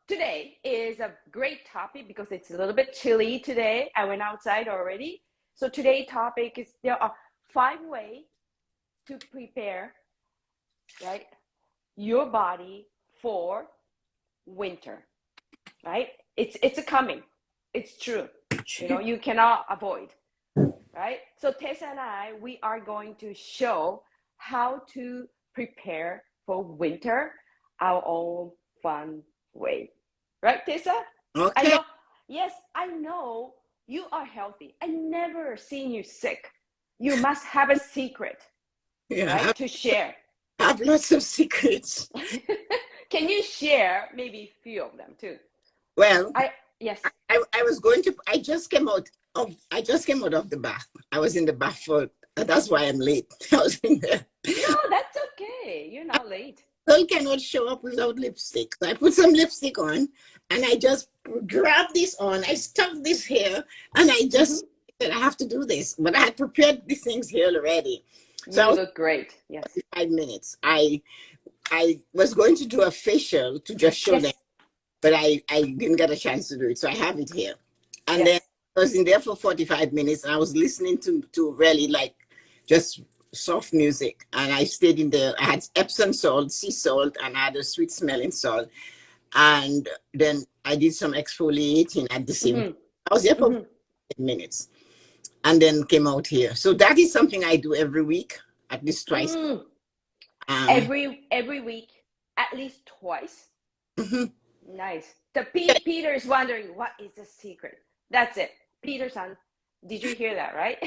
today is a great topic because it's a little bit chilly today. I went outside already. So today's topic is there are 5 ways to prepare, right, your body for winter, right? It's a coming. It's true. You cannot avoid, right? So Tessa and I, we are going to show how to prepare for winter our own fun way. Right, Tessa? I Okay. know, yes, I know you are healthy. I never seen you sick. You must have a secret, Yeah, right, to share. I have lots of secrets. Can you share maybe a few of them too? Well, I Yes. I was going to. I just came out of the bath. I was in the bath for. That's why I'm late. I was in there. No, that's okay. You're not late. Girl cannot show up without lipstick. So I put some lipstick on, and I just grabbed this on. I stuffed this here, and I Mm-hmm. just said I have to do this. But I had prepared the things here already. So I You was look great. Yes. 5 minutes. I was going to do a facial to just show them, Yes. but I didn't get a chance to do it. So I have it here. And then Yes. I was in there for 45 minutes and I was listening to really like just soft music. And I stayed in there. I had Epsom salt, sea salt, and I had a sweet smelling salt. And then I did some exfoliating at the same time. Mm-hmm. I was there for Mm-hmm. 5 minutes and then came out here. So that is something I do every week, at least twice. Mm. Um, Every week, at least twice. mhm. Nice. So Peter is wondering what is the secret. That's it. Peter-san, did you hear that, right?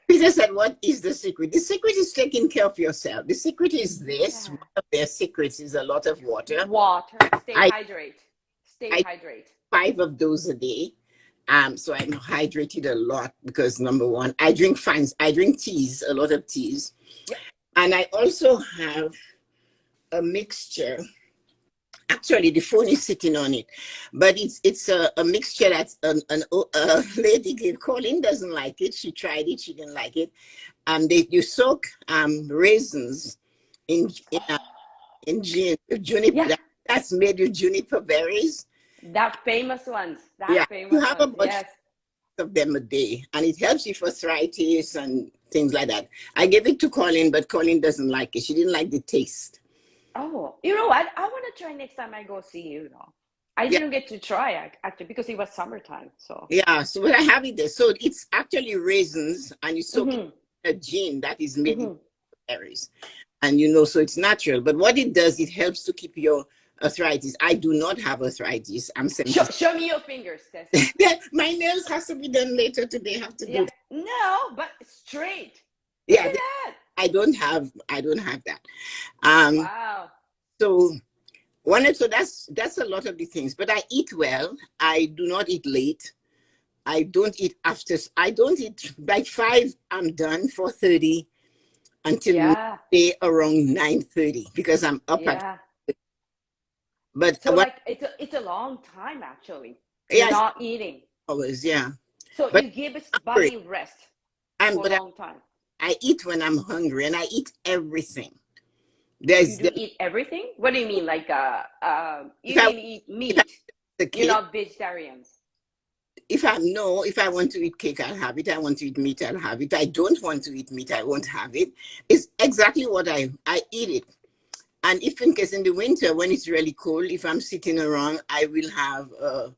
Peter said, what is the secret? The secret is taking care of yourself. The secret is this. Yeah. One of their secrets is a lot of water. Water. Stay I, hydrate. Stay I hydrate. 5 of those a day. So I'm hydrated a lot because number one, I drink teas, a lot of teas. Yep. And I also have a mixture. Actually, the phone is sitting on it, but it's a mixture that's a lady gave. Colleen doesn't like it. She tried it. She didn't like it. You soak raisins in Yeah, juniper. That's made with juniper berries. that famous ones. That Yeah, you famous have ones. about Yes. of them a day, and it helps you for arthritis and things like that. I gave it to Colleen, but Colleen doesn't like it. She didn't like the taste. Oh, you know what? I want to try next time I go see you, though. I Yeah, didn't get to try actually because it was summertime. So. yeah. So when I have it there, so it's actually raisins, and you soak it Mm-hmm. in a gin that is made with Mm-hmm. berries, and so it's natural. But what it does, it helps to keep your arthritis. I do not have arthritis. I'm Show, 70. show me your fingers, Tessa. My nails has to be done later today. Have to Yeah. do. No, but straight. Look Yeah, at that. I don't have that. Um, Wow. so so that's a lot of the things. But I eat well. I do not eat late. I don't eat after. I don't eat by 5. I'm done 4:30 until Yeah. midday around 9:30 because I'm up at. Yeah. But So what? like it's a long time actually. You're Yes, not eating. hours. Yeah, So but you give its I'm hungry. body rest for a But long time. I eat when I'm hungry, and I eat everything. You There, do eat everything? What do you mean? Like if you I mean eat if I meat. the You're cake, not vegetarians. if I want to eat cake, I'll have it. I want to eat meat, I'll have it. I don't want to eat meat, I won't have it. It's exactly what I eat it. And if in case in the winter when it's really cold, if I'm sitting around, I'll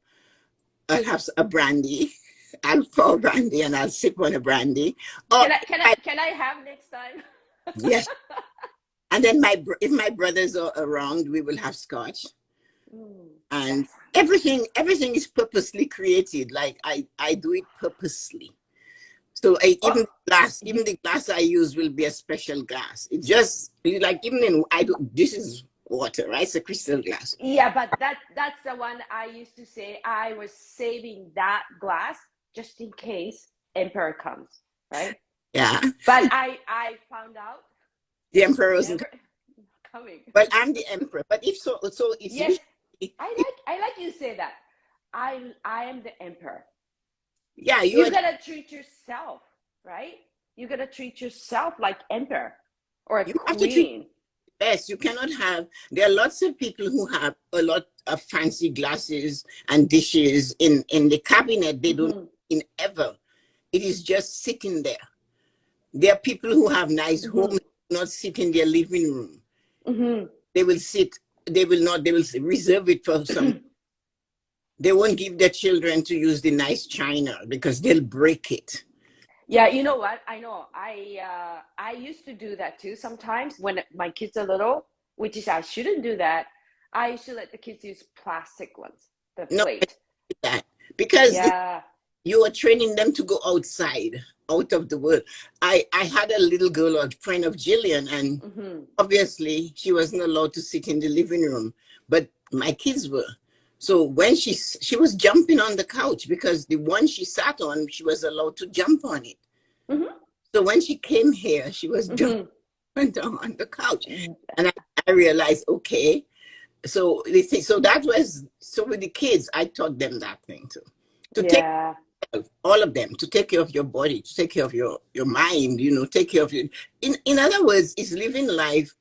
have a brandy. I'll pour brandy and I'll sip on a brandy. Or Can I have next time? yes. And then if my brothers are around, we will have scotch. Mm, And that's everything is purposely created. Like I do it purposely. So oh, even the glass I use will be a special glass. It's just like even in I do this is water, right? It's a crystal glass. yeah, but that's the one I used to say I was saving that glass just in case Emperor comes, right? Yeah. But I found out The he's emperor wasn't never coming. well, I'm the emperor. But if so it's Yes, usually I like you say that. I am the emperor. yeah, You gotta treat yourself, right? You gotta treat yourself like emperor or a you have to treat queen. Yes, you cannot have. There are lots of people who have a lot of fancy glasses and dishes in the cabinet. They don't Mm-hmm. in ever. It is just sitting there. There are people who have nice Mm-hmm. homes, not sit in their living room. Mm-hmm. They will sit. They will not. They will reserve it for some. They won't give their children to use the nice china because they'll break it. Yeah, you know what? I know. I used to do that too sometimes when my kids are little, which is I shouldn't do that. I used to let the kids use plastic ones, the No, plate. that because Yeah. you are training them to go outside, out of the world. I had a little girl, a friend of Jillian, and Mm-hmm. obviously she wasn't allowed to sit in the living room, but my kids were. So when she was jumping on the couch because the one she sat on, she was allowed to jump on it. Mm-hmm. So when she came here, she was jumping Mm-hmm. down on the couch, and I realized, okay. So they say, so that was so with the kids. I taught them that thing too, to take Yeah. all of them, to take care of your body, to take care of your mind. Take care of your. In other words, it's living life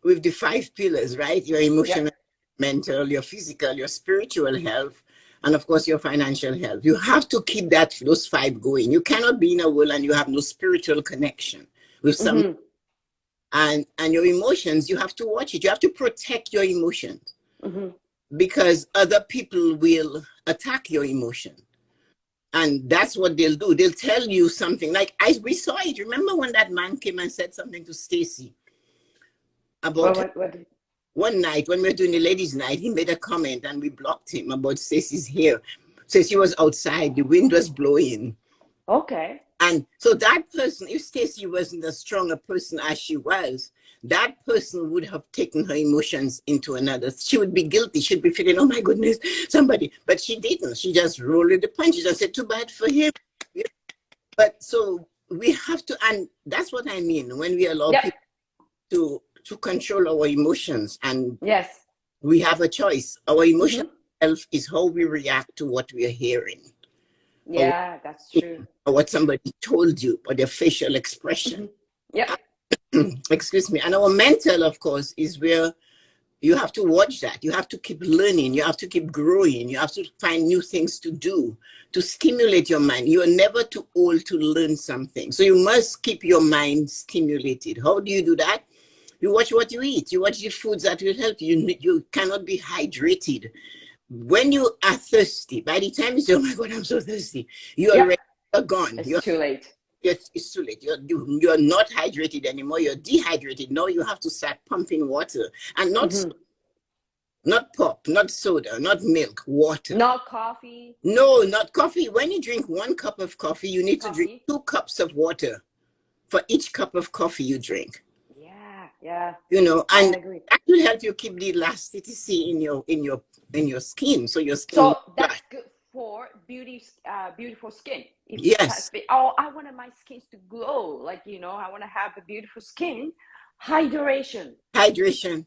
with the 5 pillars, right? Your Yep. emotional, mental, your physical, your spiritual health, and of course your financial health. You have to keep those 5 going. You cannot be in a world and you have no spiritual connection with some Mm-hmm. and your emotions. You have to watch it. You have to protect your emotions Mm-hmm. because other people will attack your emotion. And that's what they'll do. They'll tell you something like we saw it. Remember when that man came and said something to Stacy Well, about her? what? One night when we were doing the ladies' night, he made a comment and we blocked him about Stacy's hair. Stacy was outside, the wind was blowing. Okay. And so that person, if Stacy wasn't as strong a person as she was, that person would have taken her emotions into another. She would be guilty. She'd be feeling, oh my goodness, somebody. But she didn't. She just rolled with the punches and said, too bad for him. But so we have to, and that's what I mean when we allow Yep. people to control our emotions, and Yes. we have a choice. Our emotional Mm-hmm. health is how we react to what we are hearing, or Yeah, that's true. what somebody told you, or their facial expression. Mm-hmm. Yep. Excuse me. And our mental, of course, is where you have to watch that. You have to keep learning. You have to keep growing. You have to find new things to do to stimulate your mind. You are never too old to learn something. So you must keep your mind stimulated. How do you do that? You watch what you eat. You watch the foods that will help you. You cannot be hydrated. When you are thirsty, by the time you say, oh my God, I'm so thirsty, Yep. you're gone. It's too late. It's too late. You're not hydrated anymore. You're dehydrated. Now you have to start pumping water, and Mm-hmm. not pop, not soda, not milk, water. Not coffee. No, not coffee. When you drink 1 cup of coffee, you need to drink Coffee. 2 cups of water for each cup of coffee you drink. Yeah. Yeah. I And agree. that will help you keep the elasticity in your skin, so your skin So will dry. that's good for beautiful skin. If you Yes, oh, I wanted my skin to glow, like I want to have a beautiful skin. Hydration hydration.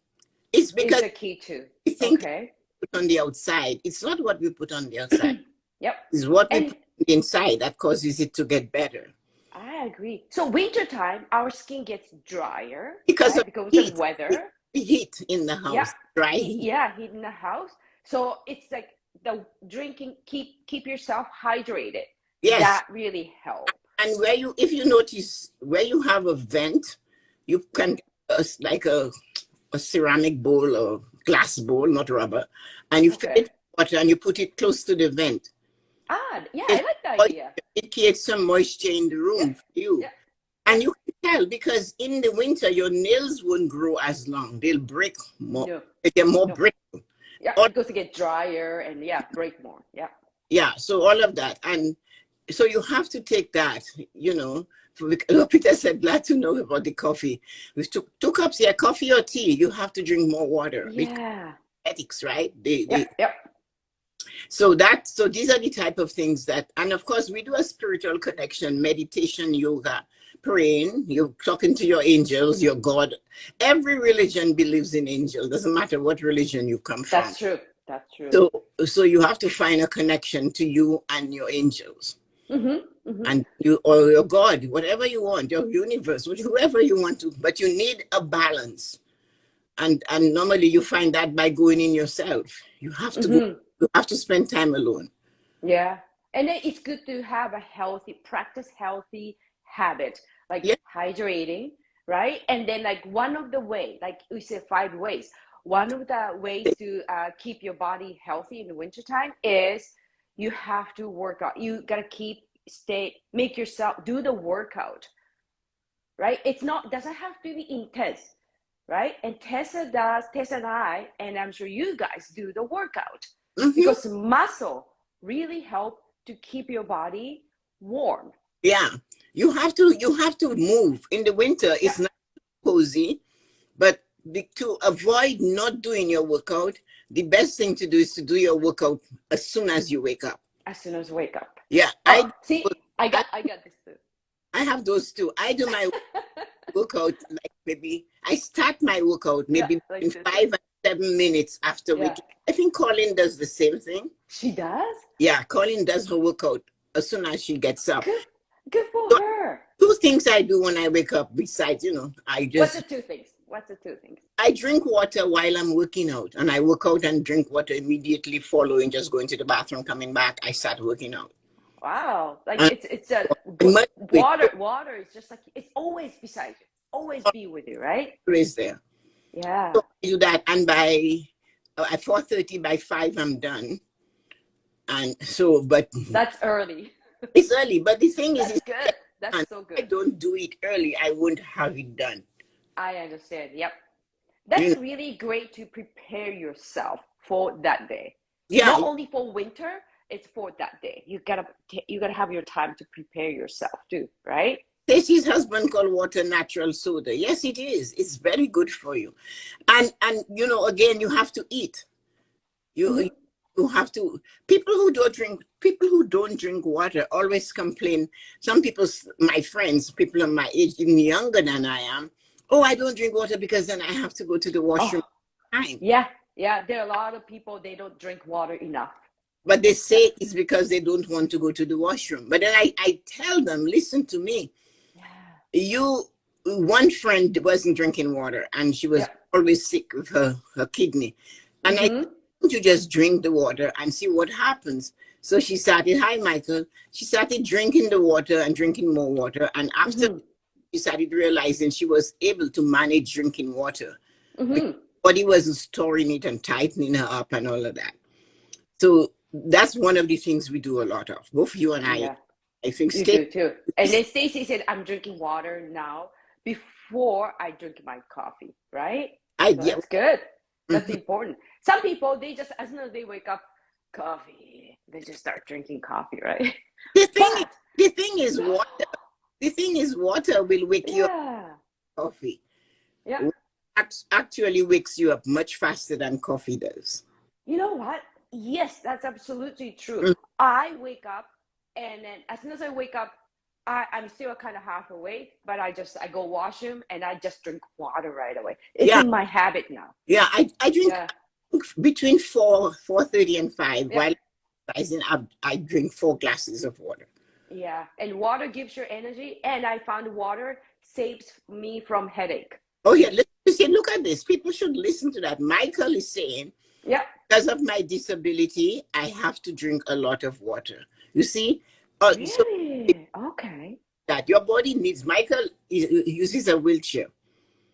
It's is because the key too. we think Okay. we put on the outside. It's not what we put on the outside. Yep. It's what we And put inside that causes it to get better. I agree. So wintertime, our skin gets drier, Because right? of Because of heat, weather. the heat in the Yeah. house, dry heat. Yeah, heat in the house. So it's like the drinking, keep yourself hydrated. Yes, That really helps. and if you notice where you have a vent, you can like a ceramic bowl or glass bowl, not rubber, and you fill it Okay. with water and you put it close to the vent. Ah, yeah, I It, like the idea. it creates some moisture in the Yeah, room for you. yeah, yeah. And you can tell because in the winter, your nails won't grow as long. They'll break more. No, They get more no. brittle. Yeah, All, because it get drier and yeah, break more. Yeah. yeah, so all of that. And so you have to take that, Peter said, glad to know about the coffee. We took 2 cups here, coffee or tea. You have to drink more water because Yeah. ethics, right? Yep, yep. So these are the type of things and of course we do a spiritual connection, meditation, yoga, praying, you're talking to your angels, your God. Every religion believes in angels. Doesn't matter what religion you come from. That's true. That's true. So you have to find a connection to you and your angels. Mm-hmm. Mm-hmm. And you or your God, whatever you want, your universe, whoever you want to, but you need a balance. And normally you find that by going in yourself. You have to go, Mm-hmm. you have to spend time alone. Yeah. And then it's good to have a practice healthy habit, like Yeah, hydrating, right? And then like one of the way, like we said, 5 ways. One of the ways to keep your body healthy in the wintertime is you have to work out. You gotta make yourself do the workout, right? It's not doesn't have to be intense, right? And Tessa and I, and I'm sure you guys do the workout hmm, because muscle really help to keep your body warm. yeah. You have to move in the winter. Yeah, It's not cozy, but to avoid not doing your workout, the best thing to do is to do your workout as soon as you wake up. as soon as wake up. Yeah, Oh, see, I, I got this too. I have those too. I do my workout like maybe I start my workout Yeah, maybe in like this. 5 and 7 minutes after Yeah, waking. I think Colin does the same thing. she does. Yeah, Colin does her workout as soon as she gets up. Good, good for So her. two things I do when I wake up besides, What's the two things? What's the two things? I drink water while I'm working out, and I work out and drink water immediately following just going to the bathroom, coming back, I start working out. Wow, like And it's a I'm much quicker water is just like it's always beside you, always be with you, right? is there. Yeah, So I do that, and by at 4:30, by 5, I'm done. And so, but that's early. it's early. But the thing is, That's good. and That's so if I good. don't do it early, I won't have it done. I understand. Yep. You That's know? really great to prepare yourself for that day. Yeah. Not only for winter, it's for that day. You gotta have your time to prepare yourself too, right? Stacey's husband called water natural soda. Yes, it is. It's very good for you. And again, you have to eat. You Mm-hmm. you have to. People who don't drink water always complain. Some people, my friends, people of my age, even younger than I am, oh, I don't drink water because then I have to go to the washroom Oh, time. yeah, yeah. There are a lot of people they don't drink water enough. But they Yep. say it's because they don't want to go to the washroom. But then I tell them, listen to me. Yeah. You, one friend wasn't drinking water and she was Yep. always sick with her kidney. And I Mm-hmm. to just drink the water and see what happens. So she started, hi, Michael. She started drinking the water and drinking more water. And after Mm-hmm. she started realizing she was able to manage drinking water, because Mm-hmm. body wasn't storing it and tightening her up and all of that. So that's one of the things we do a lot of, both you and I. Yeah. I think You stay. do too. And then Stacy said, I'm drinking water now before I drink my coffee, right? I So yeah. that's good. That's Mhm. important. Some people, they just, as soon as they wake up, coffee, they just start drinking coffee, right? The thing, But, the thing is water. The thing is water will wake you up. yeah, Coffee yeah. actually wakes you up much faster than coffee does. You know what? Yes, that's absolutely true. Mm, I wake up, and then as soon as I wake up, I'm still kind of half awake, but I go washroom and I just drink water right away. It's yeah, in my habit now. yeah. I drink Yeah, between 4:30 and 5. yeah, While I drink 4 glasses of water. yeah. And water gives you energy, and I found water saves me from headache. Oh yeah, listen, look at this. People should listen to that. Michael is saying, Yeah. because of my disability, I have to drink a lot of water. You see, so Really? Okay. that your body needs. Michael uses a wheelchair,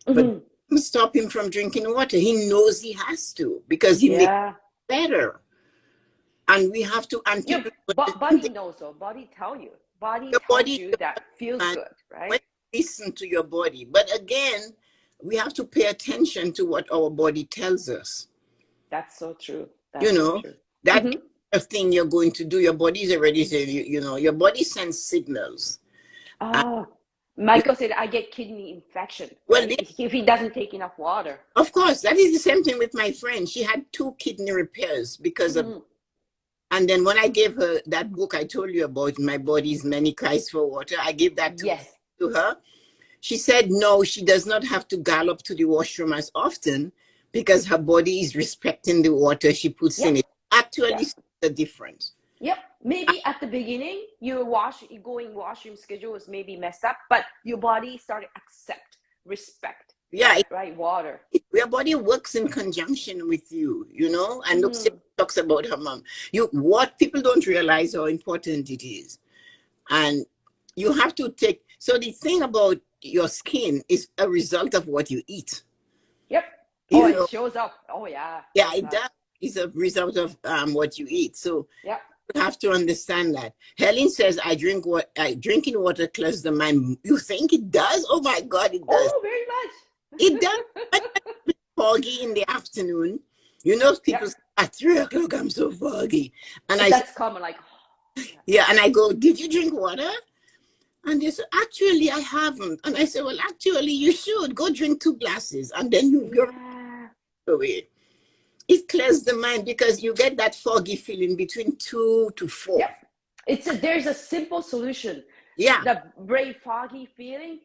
but Hmm. don't stop him from drinking water. He knows he has to because he makes Yeah. it better. And we have to, and Your people, body knows, though. Body tell you. Body your tells body, you that feels and good, when right? you listen to your body. But again, we have to pay attention to what our body tells us. That's so true. You That's so know, true. that Hmm. thing you're going to do, your body is already saying, your body sends signals. And, Oh, Michael said I get kidney infection, well, right? If he doesn't take enough water. of course, that is the same thing with my friend. She had 2 kidney repairs because of, Hmm. and then when I gave her that book I told you about, My Body's Many Cries for Water, I gave that Yes. to her. She said no, she does not have to gallop to the washroom as often because her body is respecting the water she puts in Yep. it. Actually, Yep. see the difference. Yep. Maybe at the beginning, your going washroom schedule was maybe messed up, but your body started accept, respect. Yeah, right, water. your body works in conjunction with you, you know. And look, she Mm-hmm. talks about her mom. What people don't realize how important it is. And you have to take, so the thing about your skin is a result of what you eat. Yep. Oh, You it know, shows up. Oh, yeah, yeah, very it much. does. It's a result of what you eat. So Yep. you have to understand that. Helen says, drinking water clears the mind. You think it does? Oh my God, it does. Oh, very much. It does. When it's foggy in the afternoon, you know, Yep. people say, at 3 o'clock, I'm so foggy. And I say, That's common. Like, oh, yeah. yeah, and I go, did you drink water? And they said, actually, I haven't. And I said, well, actually, you should go drink 2 glasses and then you're Yeah. away. It clears the mind because you get that foggy feeling between 2 to 4. Yep. There's a simple solution. Yeah. The very foggy feeling,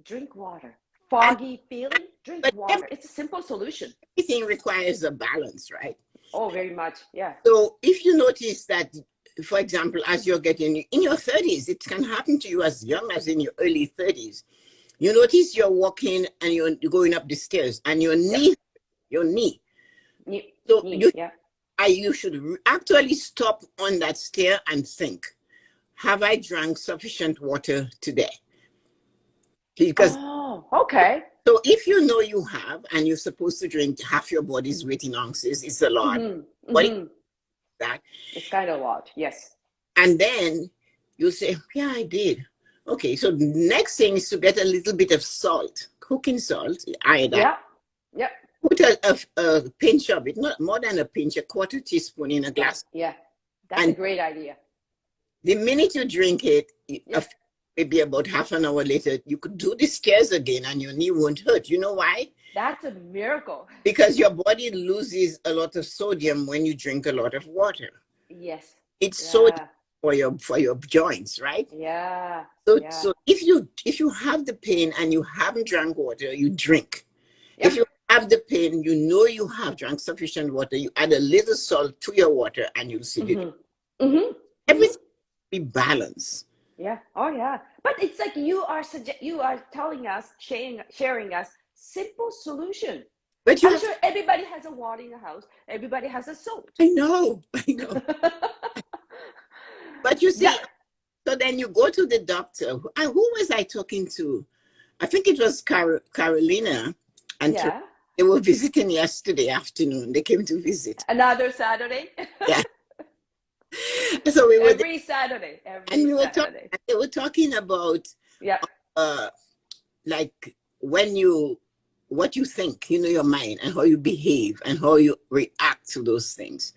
drink water. And, Foggy feeling, drink but water. It's a simple solution. everything requires a balance, right? Oh, very much. Yeah. So if you notice that, for example, as you're getting in your 30s, it can happen to you as young as in your early 30s. You notice you're walking and you're going up the stairs and your knee, your knee. So Yeah. you should actually stop on that stair and think, have I drank sufficient water today? Because Oh, okay. so if you know you have, and you're supposed to drink half your body's weight in ounces, it's a lot. Mm-hmm. What is Mm-hmm. that? It's kind of a lot. Yes. And then you say, yeah, I did. Okay, so the next thing is to get a little bit of salt, cooking salt, iodine. Yeah. Yep. Put a pinch of it, not more than a pinch, a quarter teaspoon in a glass. Yeah. That's And a great idea. the minute you drink it, Yep. maybe about half an hour later, you could do the stairs again and your knee won't hurt. You know why? That's a miracle. Because your body loses a lot of sodium when you drink a lot of water. Yes. It's Yeah. sodium for your joints, right? Yeah. So Yeah. so if you have the pain and you haven't drank water, you drink. Yep. If you have the pain, you know you have drank sufficient water, you add a little salt to your water and you'll see it. Mm-hmm. Everything will be balanced. Yeah. Oh, yeah. But it's like you are telling us, sharing us simple solution. But I'm sure everybody has a water in the house. Everybody has a salt. I know. But you see, Yeah. so then you go to the doctor. Who was I talking to? I think it was Carolina. And Yeah. they were visiting yesterday afternoon. They came to visit. Another Saturday. Yeah. So we were every Saturday. and we were Saturday. they were talking about Yeah. like what you think, you know, your mind and how you behave and how you react to those things.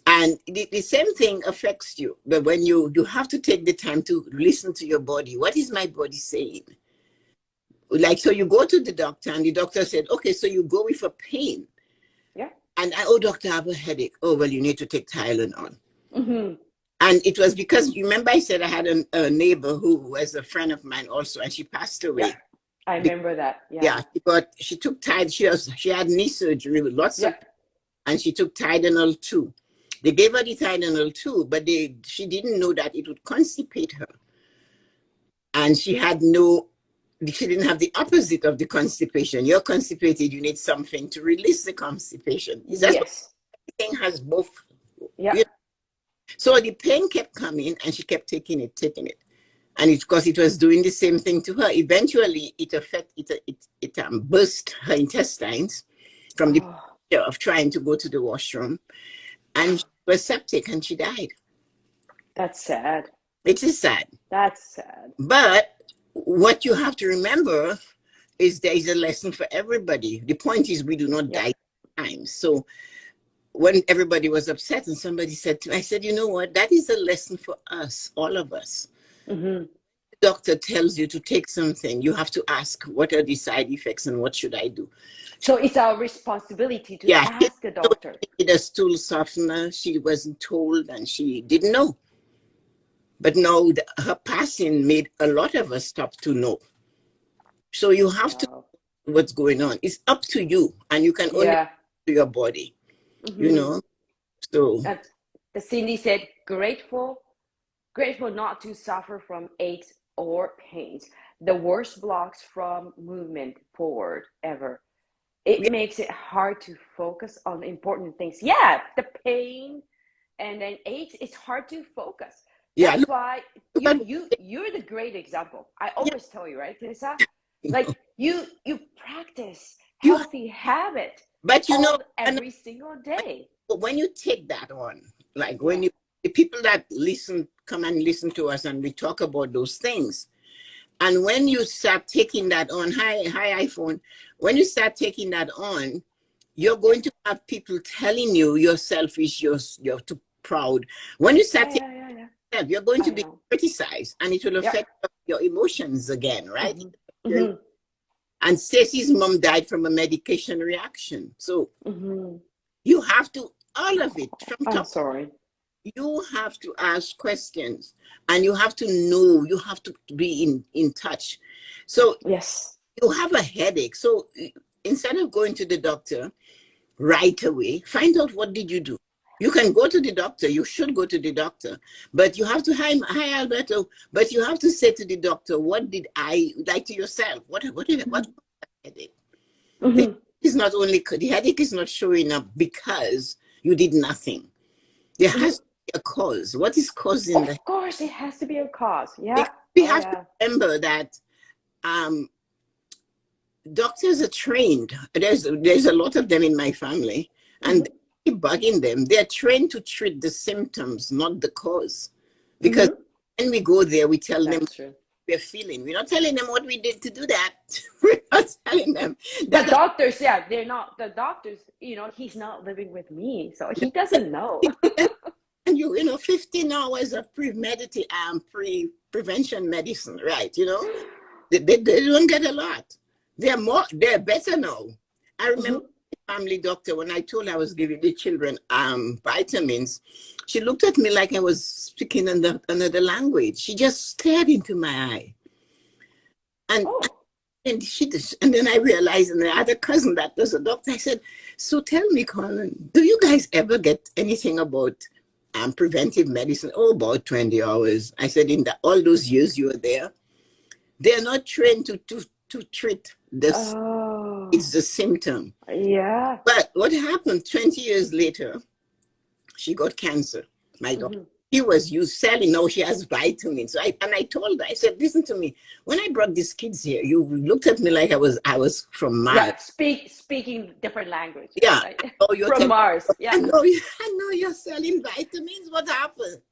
And the same thing affects you. But when you have to take the time to listen to your body. What is my body saying? Like, so you go to the doctor and the doctor said, okay, so you go with a pain. Yeah. And oh, doctor, I have a headache. Oh, well, you need to take Tylenol. Mm-hmm. And it was because, you remember I said I had a neighbor who was a friend of mine also, and she passed away. Yeah. I remember that. Yeah. Yeah, she took she had knee surgery with lots of, and she took Tylenol too. They gave her the Tylenol too, but she didn't know that it would constipate her. And she didn't have the opposite of the constipation. You're constipated, you need something to release the constipation. Yes. Everything has both. Yeah. You know? So the pain kept coming and she kept taking it. And because it was doing the same thing to her, eventually it burst her intestines from the pressure of trying to go to the washroom. And she was septic and she died. That's sad. It is sad. That's sad. But what you have to remember is there is a lesson for everybody. The point is we do not die times. So when everybody was upset and somebody said to me, I said, you know what? That is a lesson for us, all of us. Mm-hmm. The doctor tells you to take something. You have to ask, what are the side effects and what should I do? So it's our responsibility to ask the doctor. She did a stool softener. She wasn't told and she didn't know. But no, her passing made a lot of us stop to know. So you have to know what's going on. It's up to you, and you can only to your body. Mm-hmm. You know. So the Cindy said, grateful not to suffer from aches or pains. the worst blocks from movement forward ever. It makes it hard to focus on important things. Yeah, the pain and then aches, it's hard to focus. Yeah, That's look, why look at, you're the great example. I yeah, always tell you, right, Tessa? Like you practice you, healthy habit but you know, all every single day. when you take that on, like when Yeah. you, the people that listen, come and listen to us and we talk about those things, and when you start taking that on, hi iPhone, when you start taking that on, you're going to have people telling you you're selfish, you're too proud. When you start taking Yeah. that, you're going to I be know. criticized, and it will Yeah. affect your emotions again, right? Mm-hmm. Mm-hmm. And Stacy's mom died from a medication reaction. So Mm-hmm. you have to, all of it, from I'm top, sorry. you have to ask questions, and you have to know, you have to be in touch. So Yes. you have a headache. So instead of going to the doctor right away, find out what did you do. You can go to the doctor. You should go to the doctor, but you have to, hi Alberto. But you have to say to the doctor, what did I, like, to yourself? What headache? The Mm-hmm. the headache is not showing up because you did nothing. There has Mm-hmm. to be a cause. What is causing the? Of course, it has to be a cause. Yeah. Because we Oh have to yeah. remember that um, doctors are trained. There's a lot of them in my family, and Mm-hmm. they keep bugging them. They're trained to treat the symptoms, not the cause. Because Mm-hmm. when we go there, we tell them That's true. we're feeling. We're not telling them what we did to do that. We're not telling them But that. doctors, yeah, they're not the doctors. He's not living with me, so he doesn't know. And you know, 15 hours of prevention medicine, right? You know, they don't get a lot. They're better now. I remember Mm-hmm. my family doctor, when I told her I was giving the children vitamins, she looked at me like I was speaking another language. She just stared into my eye. And Oh, and then I realized, and the other cousin that was a doctor, I said, so tell me, Colin, do you guys ever get anything about preventive medicine? Oh, about 20 hours. I said, in all those years you were there, they're not trained to treat this. oh, It's the symptom. yeah. But what happened 20 years later, she got cancer, my daughter. Mm-hmm. She was used selling. Now she has vitamins. So I told her, I said, listen to me. When I brought these kids here, you looked at me like I was from Mars. Yeah, speaking different languages, Yeah. right? Oh, you're From telling Mars. I Yeah. know I know you're selling vitamins. What happened?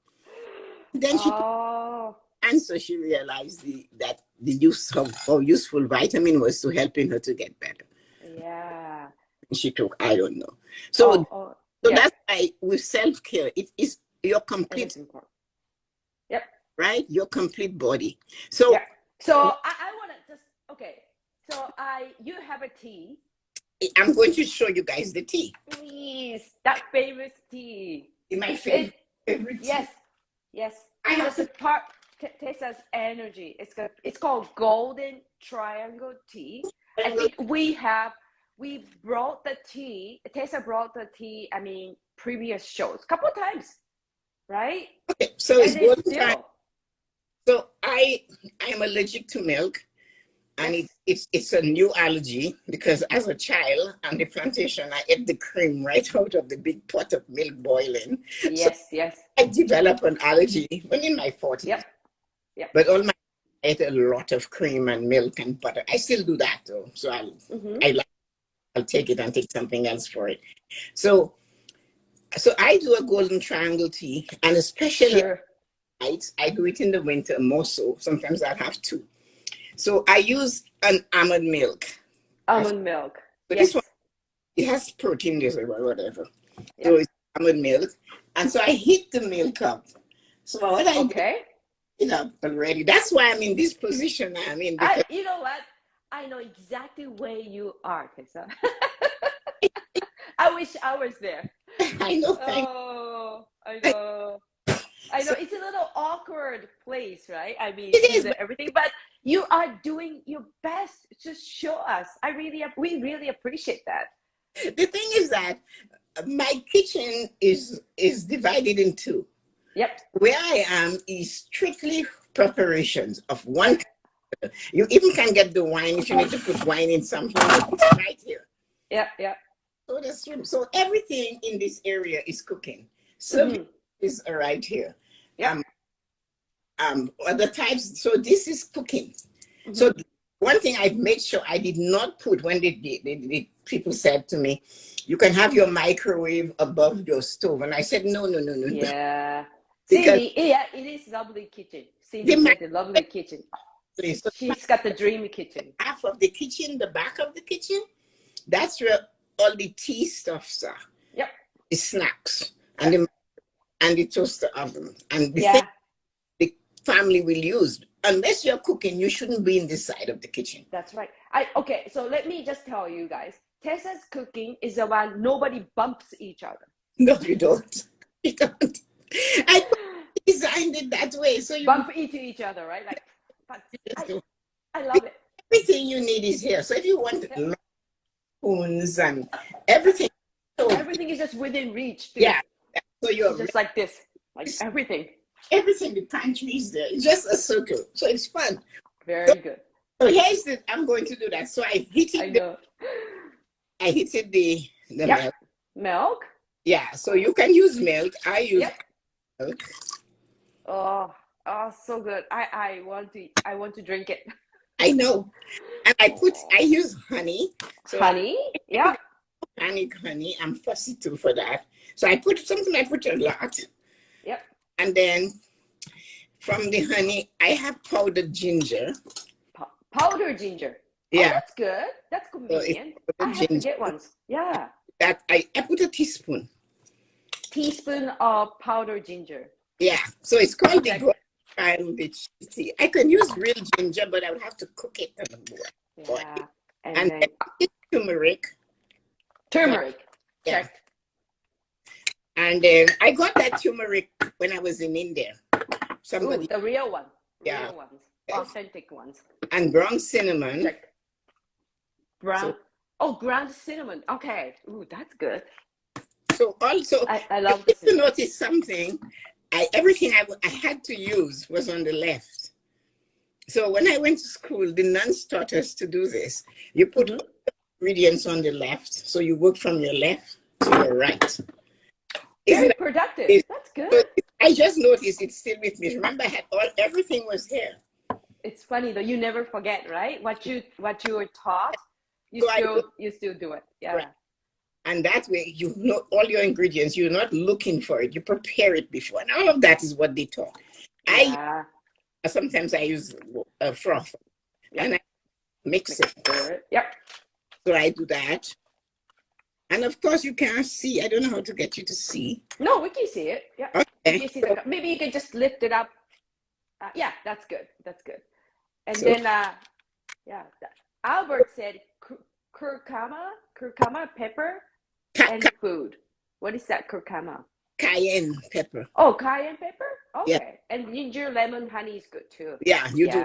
Then she took Oh, cancer. She realized that the use of useful vitamin was to helping her to get better. yeah. And she took, I don't know. So Oh, so yeah. that's why with self-care, it is your It complete, is important. Yep. right? Your complete body. So Yeah. So I want to just okay. So you have a tea. I'm going to show you guys the tea. Please, that famous tea. My It favorite tea. yes, yes. I have Just a to. part Tessa's energy. It's called Golden Triangle Tea. I think we brought the tea. Tessa brought the tea. I mean, previous shows, couple of times, right? Okay, so it's And it's golden time. still So I am allergic to milk, and yes, it's a new allergy because as a child on the plantation, I ate the cream right out of the big pot of milk boiling. So yes. I developed an allergy when in my 40s. Yep, yep. But all my I ate a lot of cream and milk and butter. I still do that though. So Mm-hmm. I'll take it and take something else for it. So I do a golden triangle tea, and especially at Sure. night, I do it in the winter more so. Sometimes I'll have two. So I use an almond milk. Almond milk. So this one, Yes. it has protein, this or whatever. So Yep. it's almond milk. And so I heat the milk up. So what I do, Okay. it up already. That's why I'm in this position I'm in, because You know what? I know exactly where you are, Tessa. I wish I was there. I know Oh, I know. I know so it's a little awkward place, right? I mean, it with is. But everything, but you are doing your best. Just show us. We really appreciate that. the thing is that my kitchen is divided in two. Yep. Where I am is strictly preparations of one Yep. kind You even can get the wine if you need to put wine in something. It's right here. Yeah, yeah. So the swim. So everything in this area is cooking. Serving is right here. Yeah. Other types. So this is cooking. So one thing I've made sure I did not put when the people said to me, you can have your microwave above your stove. And I said, no. Yeah. Because Cindy, yeah, it is lovely kitchen. Cindy the said the lovely kitchen. microwave, so She's got the dreamy kitchen. half of the kitchen, the back of the kitchen, that's where all the tea stuffs are. Yep. The snacks Yep. and the toaster oven. And the Yeah. thing the family will use. Unless you're cooking, you shouldn't be in this side of the kitchen. That's right. Okay, so let me just tell you guys, Tessa's cooking is the one nobody bumps each other. No, you don't. You don't. I designed it that way. So you bump into each other, right? Like, but I love it. Everything you need is here. So if you want spoons and everything. So everything is just within reach. Too. Yeah. So you're just like this. Like everything. Everything, the pantry is there. It's just a circle. So it's fun. Very good. So here's the, I'm going to do that. So I heated the milk. Milk? Yeah, so you can use milk. I use milk. Oh, so good. I want to drink it. I know. And I use honey. So honey? Yeah. Honey. I'm fussy too for that. So I put a lot. Yep. And then from the honey, I have powdered ginger. Powdered ginger. Yeah. Oh, that's good. That's convenient. So I have to get ones. Yeah. That I put a teaspoon. Teaspoon of powdered ginger. Yeah. So it's called the tea. I can use real ginger, but I would have to cook it a little more. Yeah. And then turmeric. Turmeric. Yeah. Check. And then I got that turmeric when I was in India. Somebody. Ooh, the real one. Yeah. Real ones. Authentic ones. And ground cinnamon. Check. Ground cinnamon. Okay. Ooh, that's good. So also, I love this. To notice something, everything I had to use was on the left. So when I went to school, the nuns taught us to do this. You put ingredients on the left, so you work from your left to your right. Very productive. That's good. So I just noticed it's still with me. Remember, I had everything was here. It's funny though. You never forget, right? What you were taught, you still do it. Yeah. Right. And that way, you know all your ingredients. You're not looking for it. You prepare it before, and all of that is what they taught. Yeah. Sometimes I use froth, and I mix it. Yep. So I do that. And of course, you can't see. I don't know how to get you to see. No, we can see it. Yeah. Okay. You see maybe you can just lift it up. Yeah, that's good. That's good. And then, Albert said curcuma, pepper, and food. What is that, curcuma? Cayenne pepper. Oh, cayenne pepper? Okay. Yeah. And ginger, lemon, honey is good too. Yeah, you do.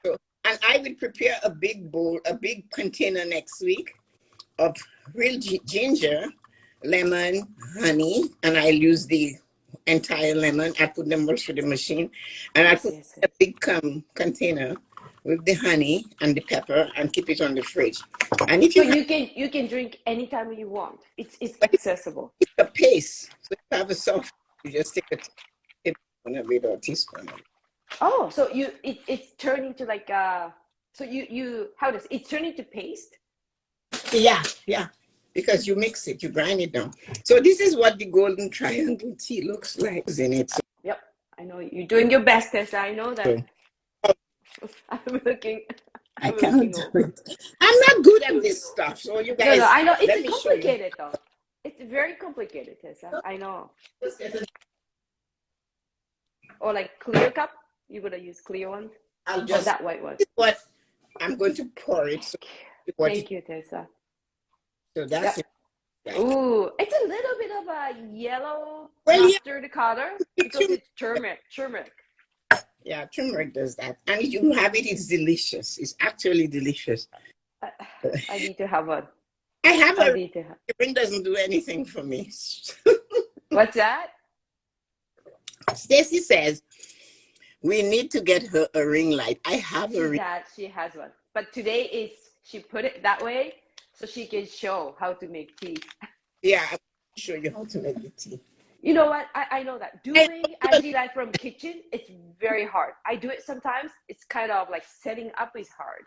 So, and I will prepare a big bowl, a big container next week of real ginger, lemon, honey, and I'll use the entire lemon. I put them all through the machine, and I put a big container with the honey and the pepper and keep it on the fridge. And if you can drink anytime you want. It's accessible. It's a paste. So if you have a soft, you just take a teaspoon of it or a teaspoon of it. Oh, so it's turning to like so you how does it turn into paste? Yeah. Because you mix it, you grind it down. So this is what the golden triangle tea looks like in it. So, yep, I know you're doing your best, Tessa. I know that. I'm looking. I can't do it. I'm not good at this stuff, so you guys. No, I know it's complicated though. It's very complicated, Tessa. I know. Or like clear cup. You're gonna use clear ones. I'll just that white one. What I'm going to pour it. So thank you, Tessa. So that's it. Ooh, it's a little bit of a yellow mustard color because it's turmeric. Yeah, turmeric does that. And if you have it, it's delicious. It's actually delicious. I need to have one. The ring doesn't do anything for me. What's that? Stacy says, We need to get her a ring light. I have a ring. She has one. But today is she put it that way so she can show how to make tea. Yeah, I'll show you how to make the tea. You know what? I know that. Doing anti-light from kitchen, it's very hard. I do it sometimes. It's kind of like setting up is hard.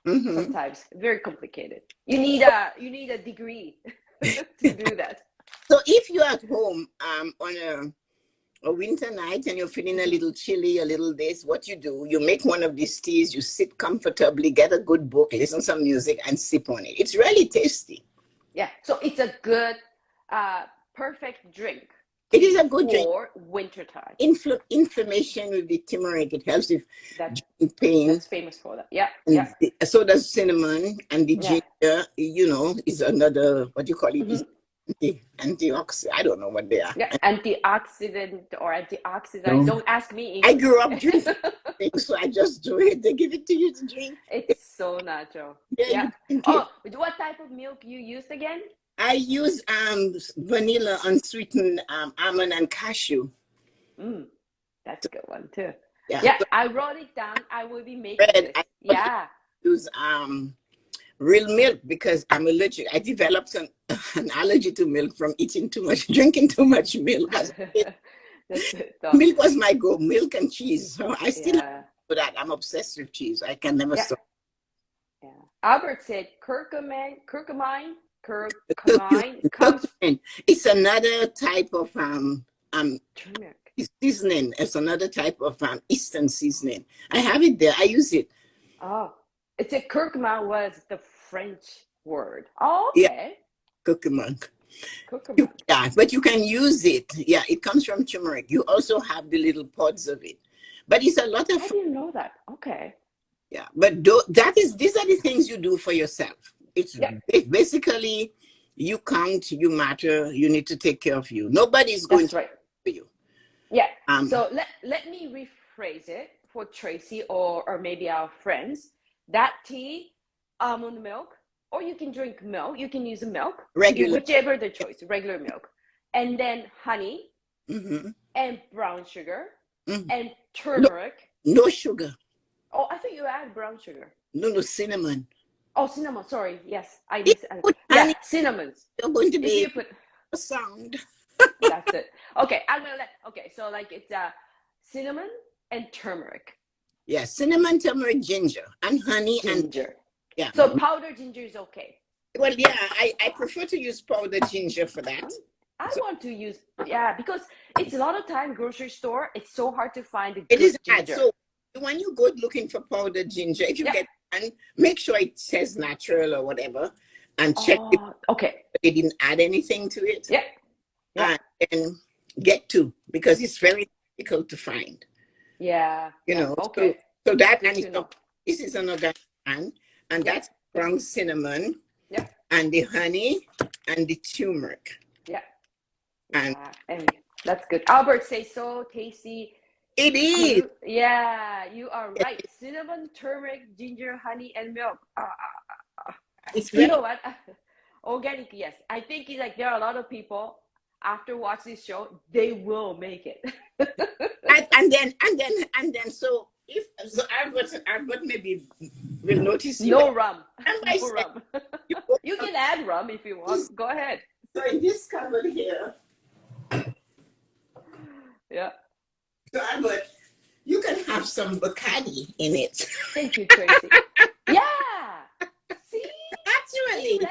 Sometimes. Very complicated. You need a degree to do that. So if you're at home on a winter night and you're feeling a little chilly, a little this, what you do, you make one of these teas, you sit comfortably, get a good book, listen to some music, and sip on it. It's really tasty. Yeah, so it's a good, perfect drink. It is a good drink for wintertime. Inflammation with the turmeric, it helps with pain. That's famous for that. Yeah, so does cinnamon, and the ginger, you know, is another, what you call it, antioxidant. I don't know what they are. Yeah, antioxidant or antioxidant. Don't ask me English. I grew up drinking things, so I just do it. They give it to you to drink. It's so natural. Yeah. Oh, what type of milk you used again? I use vanilla, unsweetened almond and cashew. That's a good one too. Yeah, yeah, I wrote it down. I will be making this. I use real milk because I'm allergic. I developed an allergy to milk from drinking too much milk. Milk was my goal, milk and cheese. So I still have to do that. I'm obsessed with cheese. I can never stop. Yeah. Albert said curcumine comes. It's another type of turmeric. Seasoning. It's another type of Eastern seasoning. I have it there. I use it. Oh, it's a curcuma was the French word. Oh, okay. Yeah, curcuma. Yeah, but you can use it. Yeah, it comes from turmeric. You also have the little pods of it, but it's a lot of. I didn't know that. Okay. Yeah, but these are the things you do for yourself. It's basically you count, you matter, you need to take care of you. Nobody's going to for you. Yeah. So let me rephrase it for Tracy or maybe our friends. That tea, almond milk, or you can drink milk. You can use milk, regular, whichever the choice, regular milk, and then honey and brown sugar and turmeric. No sugar. Oh, I thought you add brown sugar. No, cinnamon. Oh, cinnamon. Sorry. Yes, I did. Yeah, cinnamon. You're going to be put a sound. That's it. Okay, I'm gonna okay, so like it's cinnamon and turmeric. Yeah, cinnamon, turmeric, ginger, and honey and yeah. So powdered ginger is okay. Well, yeah, I prefer to use powdered ginger for that. I want to use because it's a lot of time grocery store. It's so hard to find a good ginger. So when you go looking for powdered ginger, if you get one, make sure it says natural or whatever, and check if they didn't add anything to it. And get two because it's very difficult to find. Yeah. You know. Okay. So that this is another one, and that's ground cinnamon. Yeah. And the honey and the turmeric. Yeah. And that's good. Albert says so tasty. It is. You are right. Cinnamon, turmeric, ginger, honey, and milk. You know what? Organic, yes. I think it's like there are a lot of people after watching this show, they will make it. and then so Albert maybe will notice no rum. No rum. You can add rum if you want. Go ahead. So in this cupboard here. Yeah. So Albert, you can have some Bacardi in it. Thank you, Tracy. Yeah. See? Actually,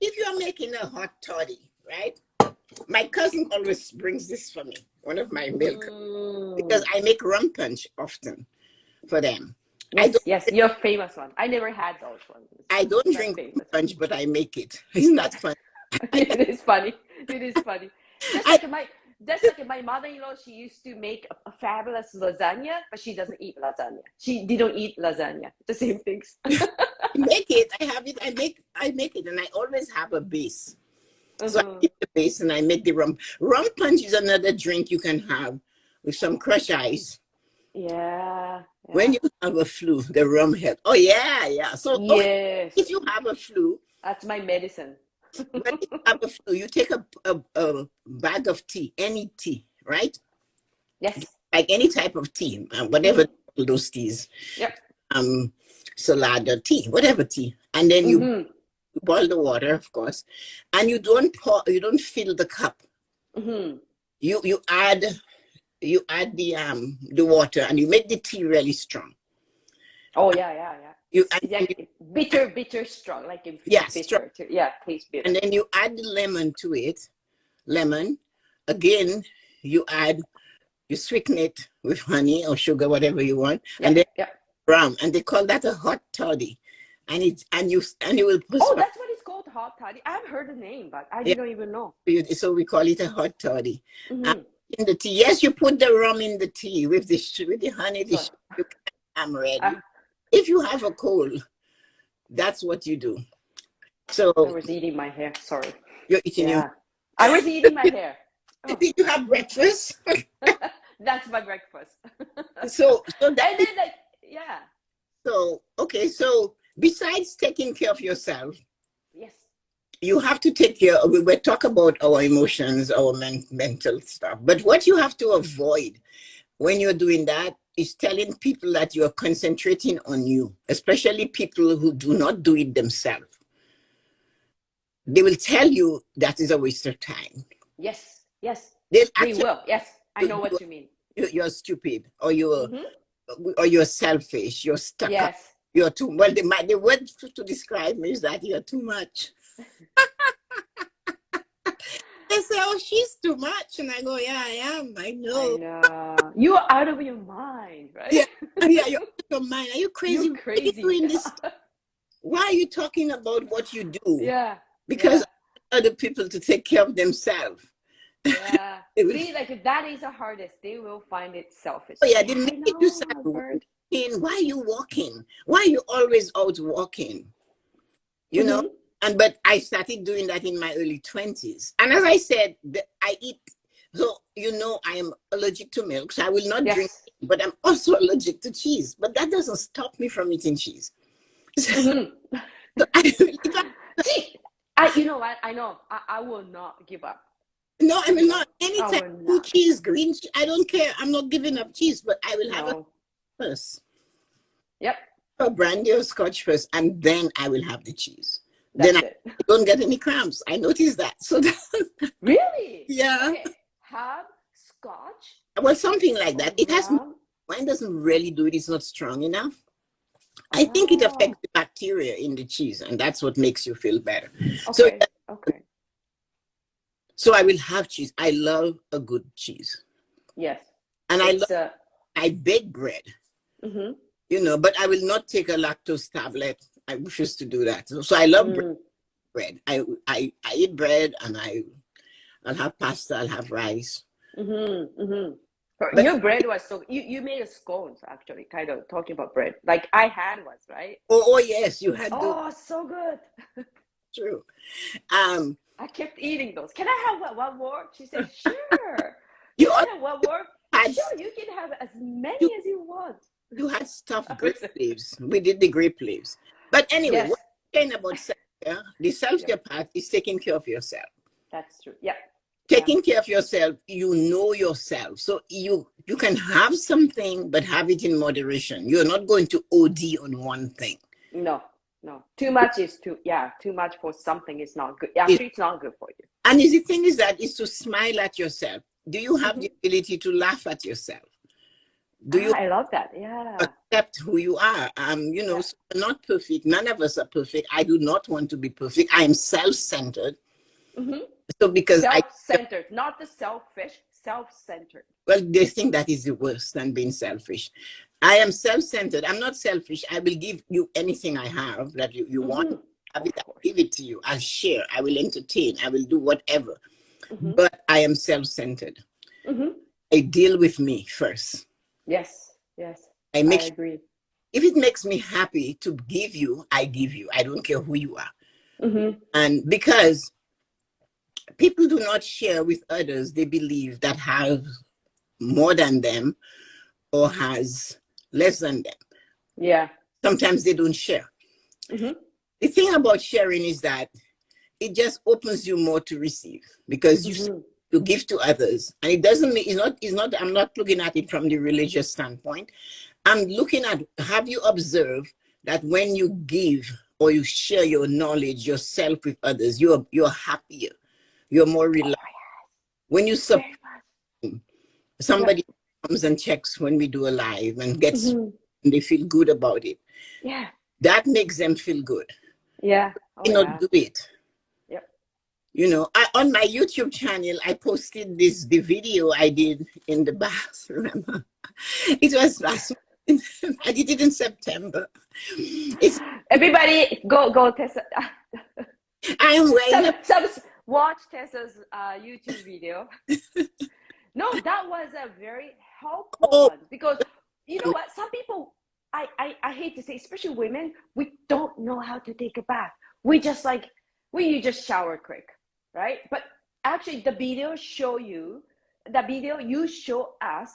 if you're making a hot toddy, right? My cousin always brings this for me, one of my milk, because I make rum punch often for them. Yes, your famous one. I never had those ones. I don't drink rum punch, but I make it. Isn't that fun? It is funny. It is funny. That's like my mother-in-law. She used to make a fabulous lasagna, but she doesn't eat lasagna. She didn't eat lasagna. The same things. Make it. I have it. I make it, and I always have a base. So I keep the base, and I make the rum. Rum punch is another drink you can have with some crushed ice. Yeah. When you have a flu, the rum helps. Oh yeah. So if you have a flu, that's my medicine. When you have a flu, you take a bag of tea, any tea, right? Yes. like any type of tea, whatever those teas, Yep. salad tea, whatever tea, and then you boil the water, of course, and you don't pour, you don't fill the cup. You add the water, and you make the tea really strong. Oh yeah. You bitter strong, like in yes, bitter. Yeah, taste bitter. And then you add the lemon to it. Lemon, again, you sweeten it with honey or sugar, whatever you want, and then rum, and they call that a hot toddy. And you will put. Oh, that's what it's called, hot toddy. I've heard the name, but I didn't even know. So we call it a hot toddy. In the tea, yes, you put the rum in the tea with the honey, the sugar. I'm ready. If you have a cold, that's what you do. So I was eating my hair. Sorry. You're eating your. I was eating my hair. Oh. Did you have breakfast? That's my breakfast. So that. And then So okay, so besides taking care of yourself, yes, you have to take care. We will talk about our emotions, our mental stuff. But what you have to avoid when you're doing that is telling people that you are concentrating on you, especially people who do not do it themselves. They will tell you that is a waste of time. Yes. They will. Yes, I know what you mean. You're stupid, or you're selfish. You're stuck. Yes. Up. You're too well. The word to describe me is that you're too much. They say, "Oh, she's too much," and I go, "Yeah, I am. I know." You're out of your mind, right? Yeah, you're out of your mind. Are you crazy? You're crazy. Why are you doing this? Why are you talking about what you do? Yeah. Because other people to take care of themselves. Yeah. See, like that is the hardest. They will find it selfish. Oh yeah, they make it do something. Why are you walking? Why are you always out walking? You know? But I started doing that in my early 20s. And as I said, I eat, so I am allergic to milk, so I will not drink it, but I'm also allergic to cheese. But that doesn't stop me from eating cheese. So you know what? I know. I will not give up. No, I will not. Anytime blue cheese, green cheese, I don't care. I'm not giving up cheese, but I will have it first. Yep. A brandy or scotch first, and then I will have the cheese. That's then I don't get any cramps. I noticed that. So really? Yeah. Okay. Have scotch? Well, something like that. It has wine doesn't really do it. It's not strong enough. I think it affects the bacteria in the cheese, and that's what makes you feel better. Okay. So I will have cheese. I love a good cheese. Yes. And I bake bread. But I will not take a lactose tablet. I refuse to do that. So I love bread. I eat bread, and I'll have pasta, I'll have rice. But your bread was you made a scones, actually, kind of talking about bread. Like I had was, right? Oh yes, you had. Oh, so good. True. I kept eating those. Can I have one more? She said, sure. You can have one more? Sure, you can have as many as you want. You had stuffed grape leaves. We did the grape leaves. But anyway, what I'm saying about self-care, the self-care part is taking care of yourself. That's true. Yeah. Taking care of yourself, you know yourself. So you can have something, but have it in moderation. You're not going to OD on one thing. No. Too much is too much for something is not good. Actually, it's not good for you. And the thing is to smile at yourself. Do you have the ability to laugh at yourself? Do you? I love that. Yeah. Accept who you are. So we're not perfect. None of us are perfect. I do not want to be perfect. I am self-centered. So because self-centered, not the selfish, self-centered. Well, they think that is the worst than being selfish. I am self-centered. I'm not selfish. I will give you anything I have that you want. I'll give it to you. I'll share. I will entertain. I will do whatever. But I am self-centered. I deal with me first. Yes. I agree. If it makes me happy to give you, I give you. I don't care who you are. And because people do not share with others, they believe that have more than them or has less than them. Yeah. Sometimes they don't share. The thing about sharing is that it just opens you more to receive, because to give to others. And it doesn't mean, I'm not looking at it from the religious standpoint. I'm looking at, have you observed that when you give or you share your knowledge, yourself with others, you're happier, you're more relaxed. When you support somebody comes and checks when we do a live and gets, and they feel good about it. Yeah. That makes them feel good. Yeah. You know, do it. Yep. You know, on my YouTube channel, I posted the video I did in the bath. Remember, it was last. I did it in September. Everybody, go Tessa. I'm wearing. Watch Tessa's YouTube video. No, that was a very helpful one, because you know what? Some people, I hate to say, especially women, we don't know how to take a bath. We just you just shower quick, right? But actually, the video you show us,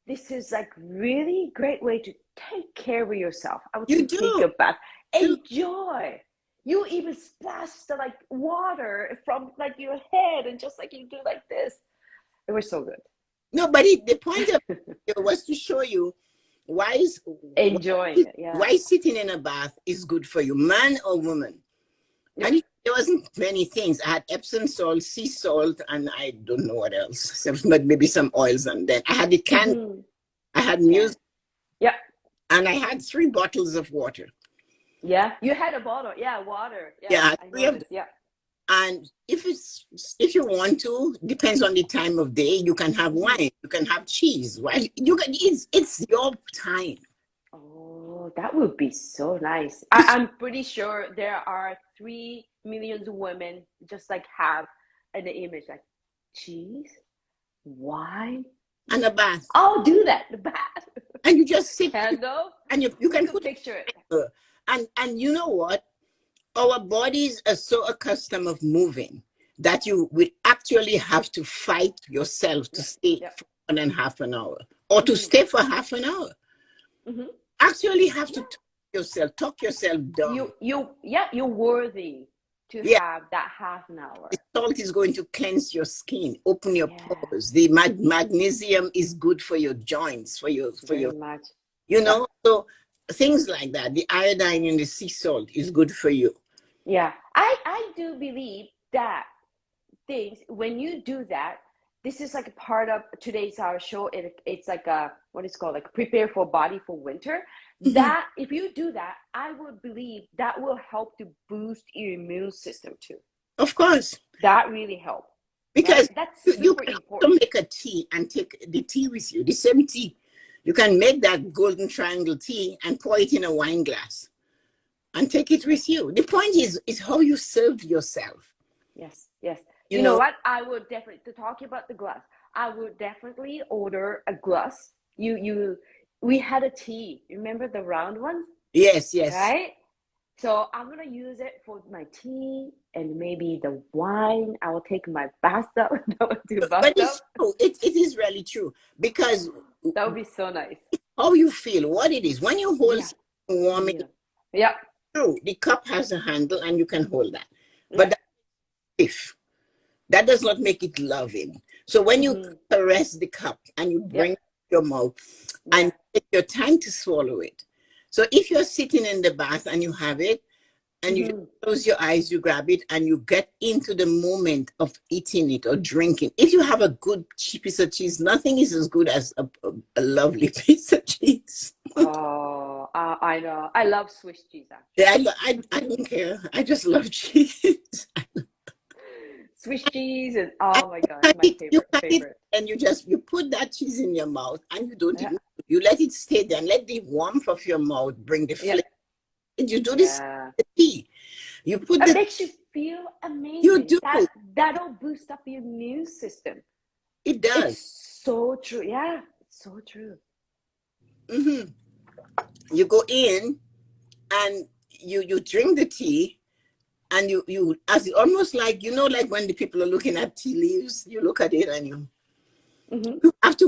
this is like really great way to take care of yourself. I would say take a bath, enjoy. You even splash the water from your head, and just you do like this. It was so good. No, but the point of it was to show you why sitting in a bath is good for you, man or woman. Yep. And there wasn't many things. I had Epsom salt, sea salt, and I don't know what else, but maybe some oils. And then I had the can. I had music. Yeah. And I had 3 bottles of water. Yeah, you had a bottle. Yeah, water. Yeah, I noticed. Yeah. And if you want to, depends on the time of day, you can have wine, you can have cheese. Right? It's your time. Oh, that would be so nice. I'm pretty sure there are 3 million women just have an image cheese, wine, and a bath. I'll do that. The bath. And you just sit. Candle. And you can picture it. And you know what? Our bodies are so accustomed of moving that you will actually have to fight yourself to stay for more than half an hour, or to stay for half an hour. Actually have to talk yourself down. You're worthy to have that half an hour. The salt is going to cleanse your skin, open your pores. The magnesium is good for your joints, you know, so things like that. The iodine in the sea salt is good for you. Yeah, I do believe that things, when you do that, this is a part of today's our show. It's what is called prepare for body for winter. That if you do that, I would believe that will help to boost your immune system too. Of course, that really helps, because that's you super can important. Make a tea and take the tea with you. The same tea, you can make that golden triangle tea and pour it in a wine glass and take it with you. The point is how you serve yourself. Yes. You know what? I would definitely, to talk about the glass, I would definitely order a glass. We had a tea. Remember the round one? Yes. Right? So I'm going to use it for my tea and maybe the wine. I will take my bathtub. But it's true. It is really true, because that would be so nice. How you feel, what it is. When you hold warming, true, the cup has a handle and you can hold that. But that does not make it loving. So when you caress the cup and you bring it to your mouth and take your time to swallow it. So if you're sitting in the bath and you have it, and you just close your eyes, you grab it, and you get into the moment of eating it or drinking. If you have a good piece of cheese, nothing is as good as a lovely piece of cheese. Oh, I know. I love Swiss cheese, actually. Yeah, I don't care. I just love cheese. Swiss cheese, and oh my God, my favorite. And you put that cheese in your mouth, and you don't even, you let it stay there and let the warmth of your mouth bring the flavor. And you do this the tea. You put it makes you feel amazing. You do. That'll boost up your immune system. It does. It's so true. Yeah, it's so true. You go in and you drink the tea, and you as almost like when the people are looking at tea leaves, you look at it and you have to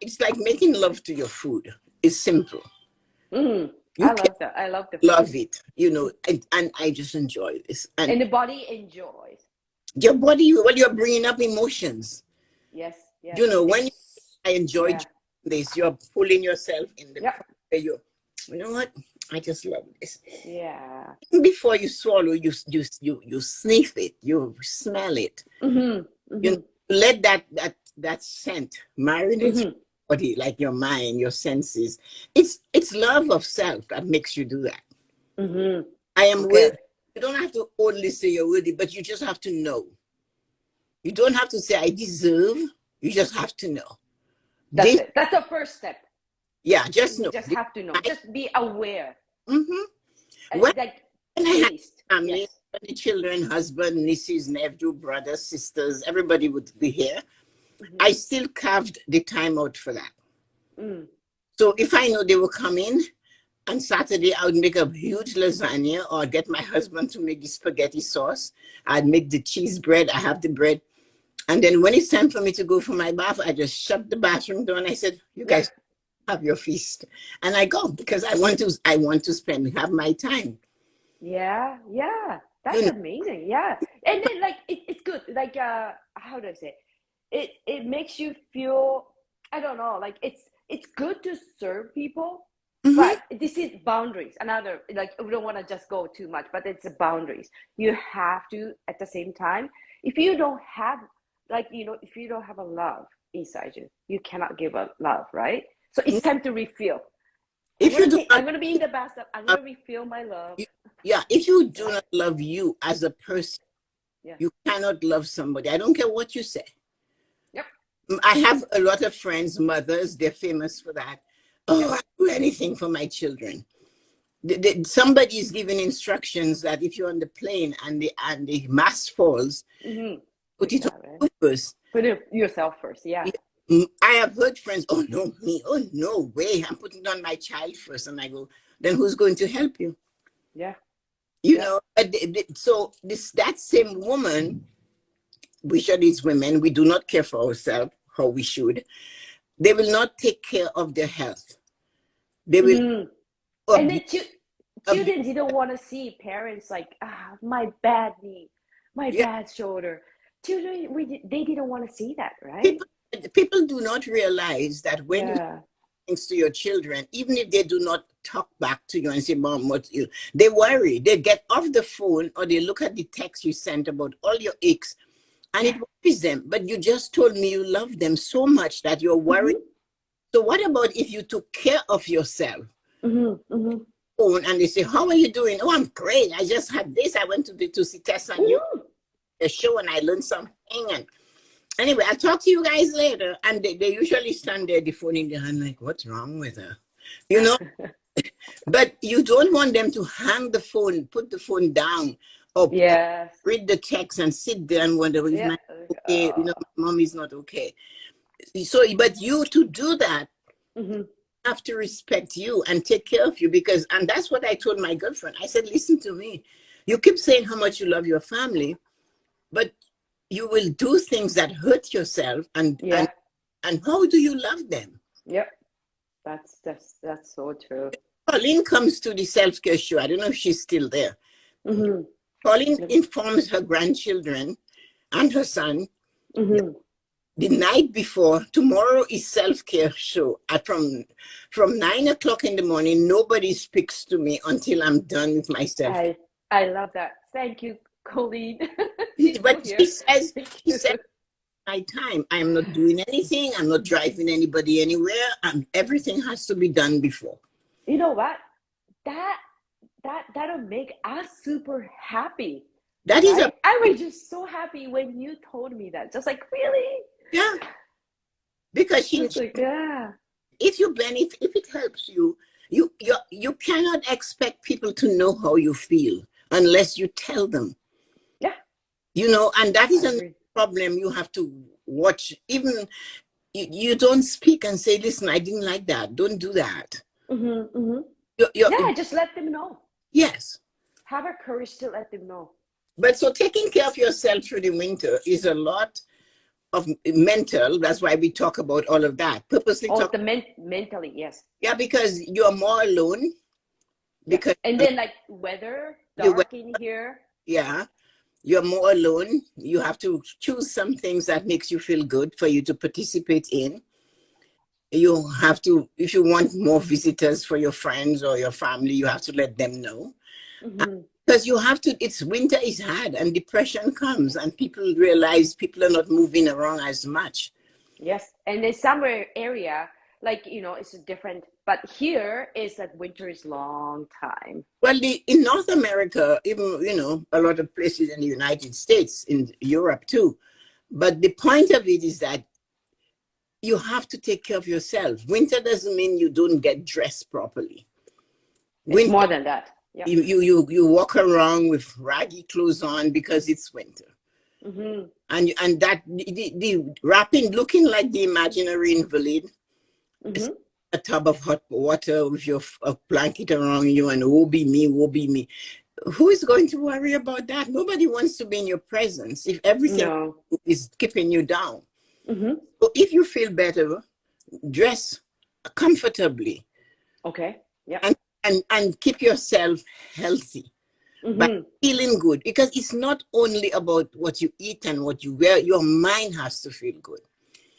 it's like making love to your food. It's simple. I love that. I love the food. Love it, and I just enjoy this. And the body enjoys. Your body, well, you're bringing up emotions. Yes, yes. You know, when I enjoyed Yeah. this, you're pulling yourself in the Yep. you know what? I just love this. Yeah. Before you swallow, you sniff it, you smell it. Mm-hmm. You know, Mm-hmm. let that scent marinate your Mm-hmm. body, like your mind, your senses. It's love of self that makes you do that. Mm-hmm. I am Okay. worthy. You don't have to only say you're worthy, but you just have to know. You don't have to say I deserve. You just have to know. That's This, it. That's the first step. yeah, just You know. just This, have to know. I, Just be aware. mhm. When, Like when I at had least. family, Yes. the children, husband, nieces, nephew, brothers, sisters, everybody would be here. Mm-hmm. I still carved the time out for that. Mm. So if I know they will come in on Saturday, I would make a huge lasagna or get my husband to make the spaghetti sauce. I'd make the cheese bread. I have the bread. And then when it's time for me to go for my bath, I just shut the bathroom door and I said, you Yep. guys have your feast. And I go because I want to have my time. Yeah. Yeah. You That's know, amazing. Yeah. And then like it's good. Like how do I say? It makes you feel, I don't know, like it's good to serve people, mhm. but this is boundaries. Another, like we don't want to just go too much, but it's boundaries. You have to at the same time, if you don't have, like, if you don't have a love inside you, you cannot give a love, right? So it's time to refill. If you do I'm not, gonna be in the bathtub. I'm love gonna refill my love. you, yeah, if you do Yeah. not love you as a person, Yeah. you cannot love somebody. I don't care what you say. Yep. I have a lot of friends, mothers, they're famous for that. Oh, Yep. I do anything for my children. Somebody is giving instructions that if you're on the plane and the mask falls, Mm-hmm. put Like it on that, right? you first. Put it yourself first. Yeah. I have heard friends, oh no, me, oh no way, I'm putting on my child first. And I go, then who's going to help you? Yeah. You Yep. know, so that same woman, we should, these women, we do not care for ourselves how we should. They will not take care of their health. They will Mm-hmm. And then abuse, abuse. children didn't want to see parents like, my bad knee, my Yeah, bad shoulder. Children, they didn't want to see that, right? people, people do not realize that when you Yeah. things to your children, even if they do not talk back to you and say, Mom, what's you? They worry. They get off the phone or they look at the text you sent about all your aches and Yeah. it worries them. But you just told me you love them so much that you're worried. Mm-hmm. So what about if you took care of yourself? Mm-hmm. Mm-hmm. Phone and they say, how are you doing? Oh, I'm great. I just had this. I went to see Tessa-Marie Mm-hmm. a show and I learned something. And anyway, I'll talk to you guys later. And they usually stand there, the phone in their hand, like, what's wrong with her? You know, but you don't want them to hang the phone, put the phone down, or Yes. read the text and sit there and wonder, is Yeah. my okay? You know, my mom is not okay. So, but you to do that, Mm-hmm. have to respect you and take care of you because, and that's what I told my girlfriend. I said, listen to me. You keep saying how much you love your family, but you will do things that hurt yourself Yeah. and how do you love them? Yep. That's so true. Pauline comes to the self-care show. I don't know if she's still there. Mm-hmm. Pauline informs her grandchildren and her son Mm-hmm. the night before, tomorrow is self-care show. From 9 o'clock in the morning, nobody speaks to me until I'm done with myself. I love that. Thank you, Colleen. But Here. Thank she you. said my time. I'm not doing anything. I'm not driving anybody anywhere. Everything has to be done before. You know what? That that'll make us super happy, That is a right? I was just so happy when you told me that. Just like, really? yeah, because It's like, yeah. if you benefit, if it helps you, you cannot expect people to know how you feel unless you tell them. Yeah, You know, and that is I a agree. problem you have to watch. Even you don't speak and say, listen, I didn't like that. Don't do that. Mm-hmm, mm-hmm. You're, Yeah, just let them know. yes. Have a courage to let them know. But so taking care of yourself through the winter is a lot of mental. That's why we talk about all of that. Purposely Oh, talk. the mentally, yes. Yeah, because you're more alone. Yeah. Because And then like weather, the dark in here. yeah, You're more alone. You have to choose some things that makes you feel good for you to participate in. You have to, if you want more visitors for your friends or your family, you have to let them know. Mm-hmm. Because you have to, it's winter is hard and depression comes and people realize people are not moving around as much. Yes, and in some area, like it's different. But here is that winter is long time. Well, in North America, even, a lot of places in the United States, in Europe too. But the point of it is that you have to take care of yourself. Winter doesn't mean you don't get dressed properly. It's Winter, more than that. Yeah. you walk around with raggy clothes on because it's winter. Mm-hmm. And that the wrapping, looking like the imaginary invalid, Mm-hmm. a tub of hot water with your a blanket around you, and woe be me, woe be me. Who is going to worry about that? Nobody wants to be in your presence if everything No. is keeping you down. Mm-hmm. So if you feel better, dress comfortably. Okay. Yeah. And keep yourself healthy by Mm-hmm. feeling good, because it's not only about what you eat and what you wear. Your mind has to feel good.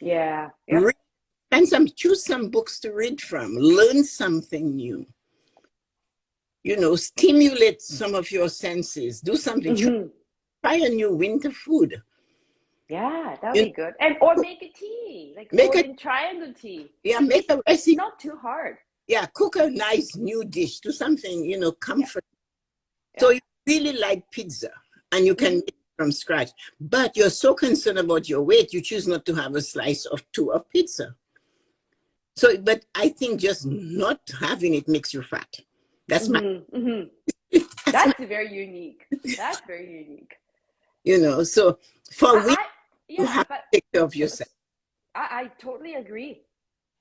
Yeah. Yep. Read, choose some books to read from, learn something new, stimulate some of your senses, do something. Mm-hmm. Try a new winter food. Yeah, that'll you be good. And or make a tea, like make a golden triangle tea. Yeah, make a It's recipe. not too hard. Yeah, cook a nice new dish, do something, Yeah. comfort. Yeah. So you really like pizza and you can Mm-hmm. make it from scratch, but you're so concerned about your weight, you choose not to have a slice or two of pizza. So, but I think just not having it makes you fat. That's my, Mm-hmm. Mm-hmm. that's my, That's very unique. That's very unique. so for women, I you yeah, have to but take care of so, yourself. I totally agree.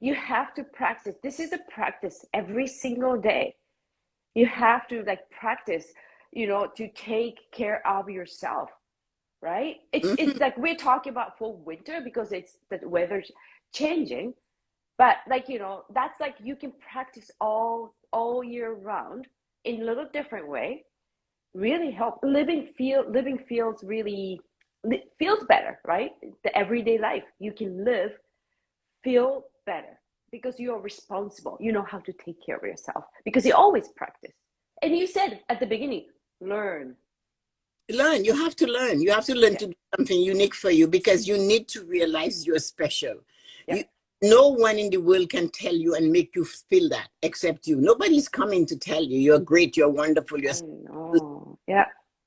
You have to practice. This is a practice every single day. You have to like practice, to take care of yourself, right? It's Mhm. like we're talking about for winter because it's the weather's changing, but like that's like you can practice all year round in a little different way. Really help living feels really feels better, right? The everyday life you can live feel better because you are responsible. You know how to take care of yourself because you always practice. And you said at the beginning, learn. Learn. You have to learn. You have to learn Yeah, to do something unique for you, because you need to realize you're special. yeah. You, no one in the world can tell you and make you feel that except you. Nobody's coming to tell you you're great, you're wonderful, you're I know. Yeah,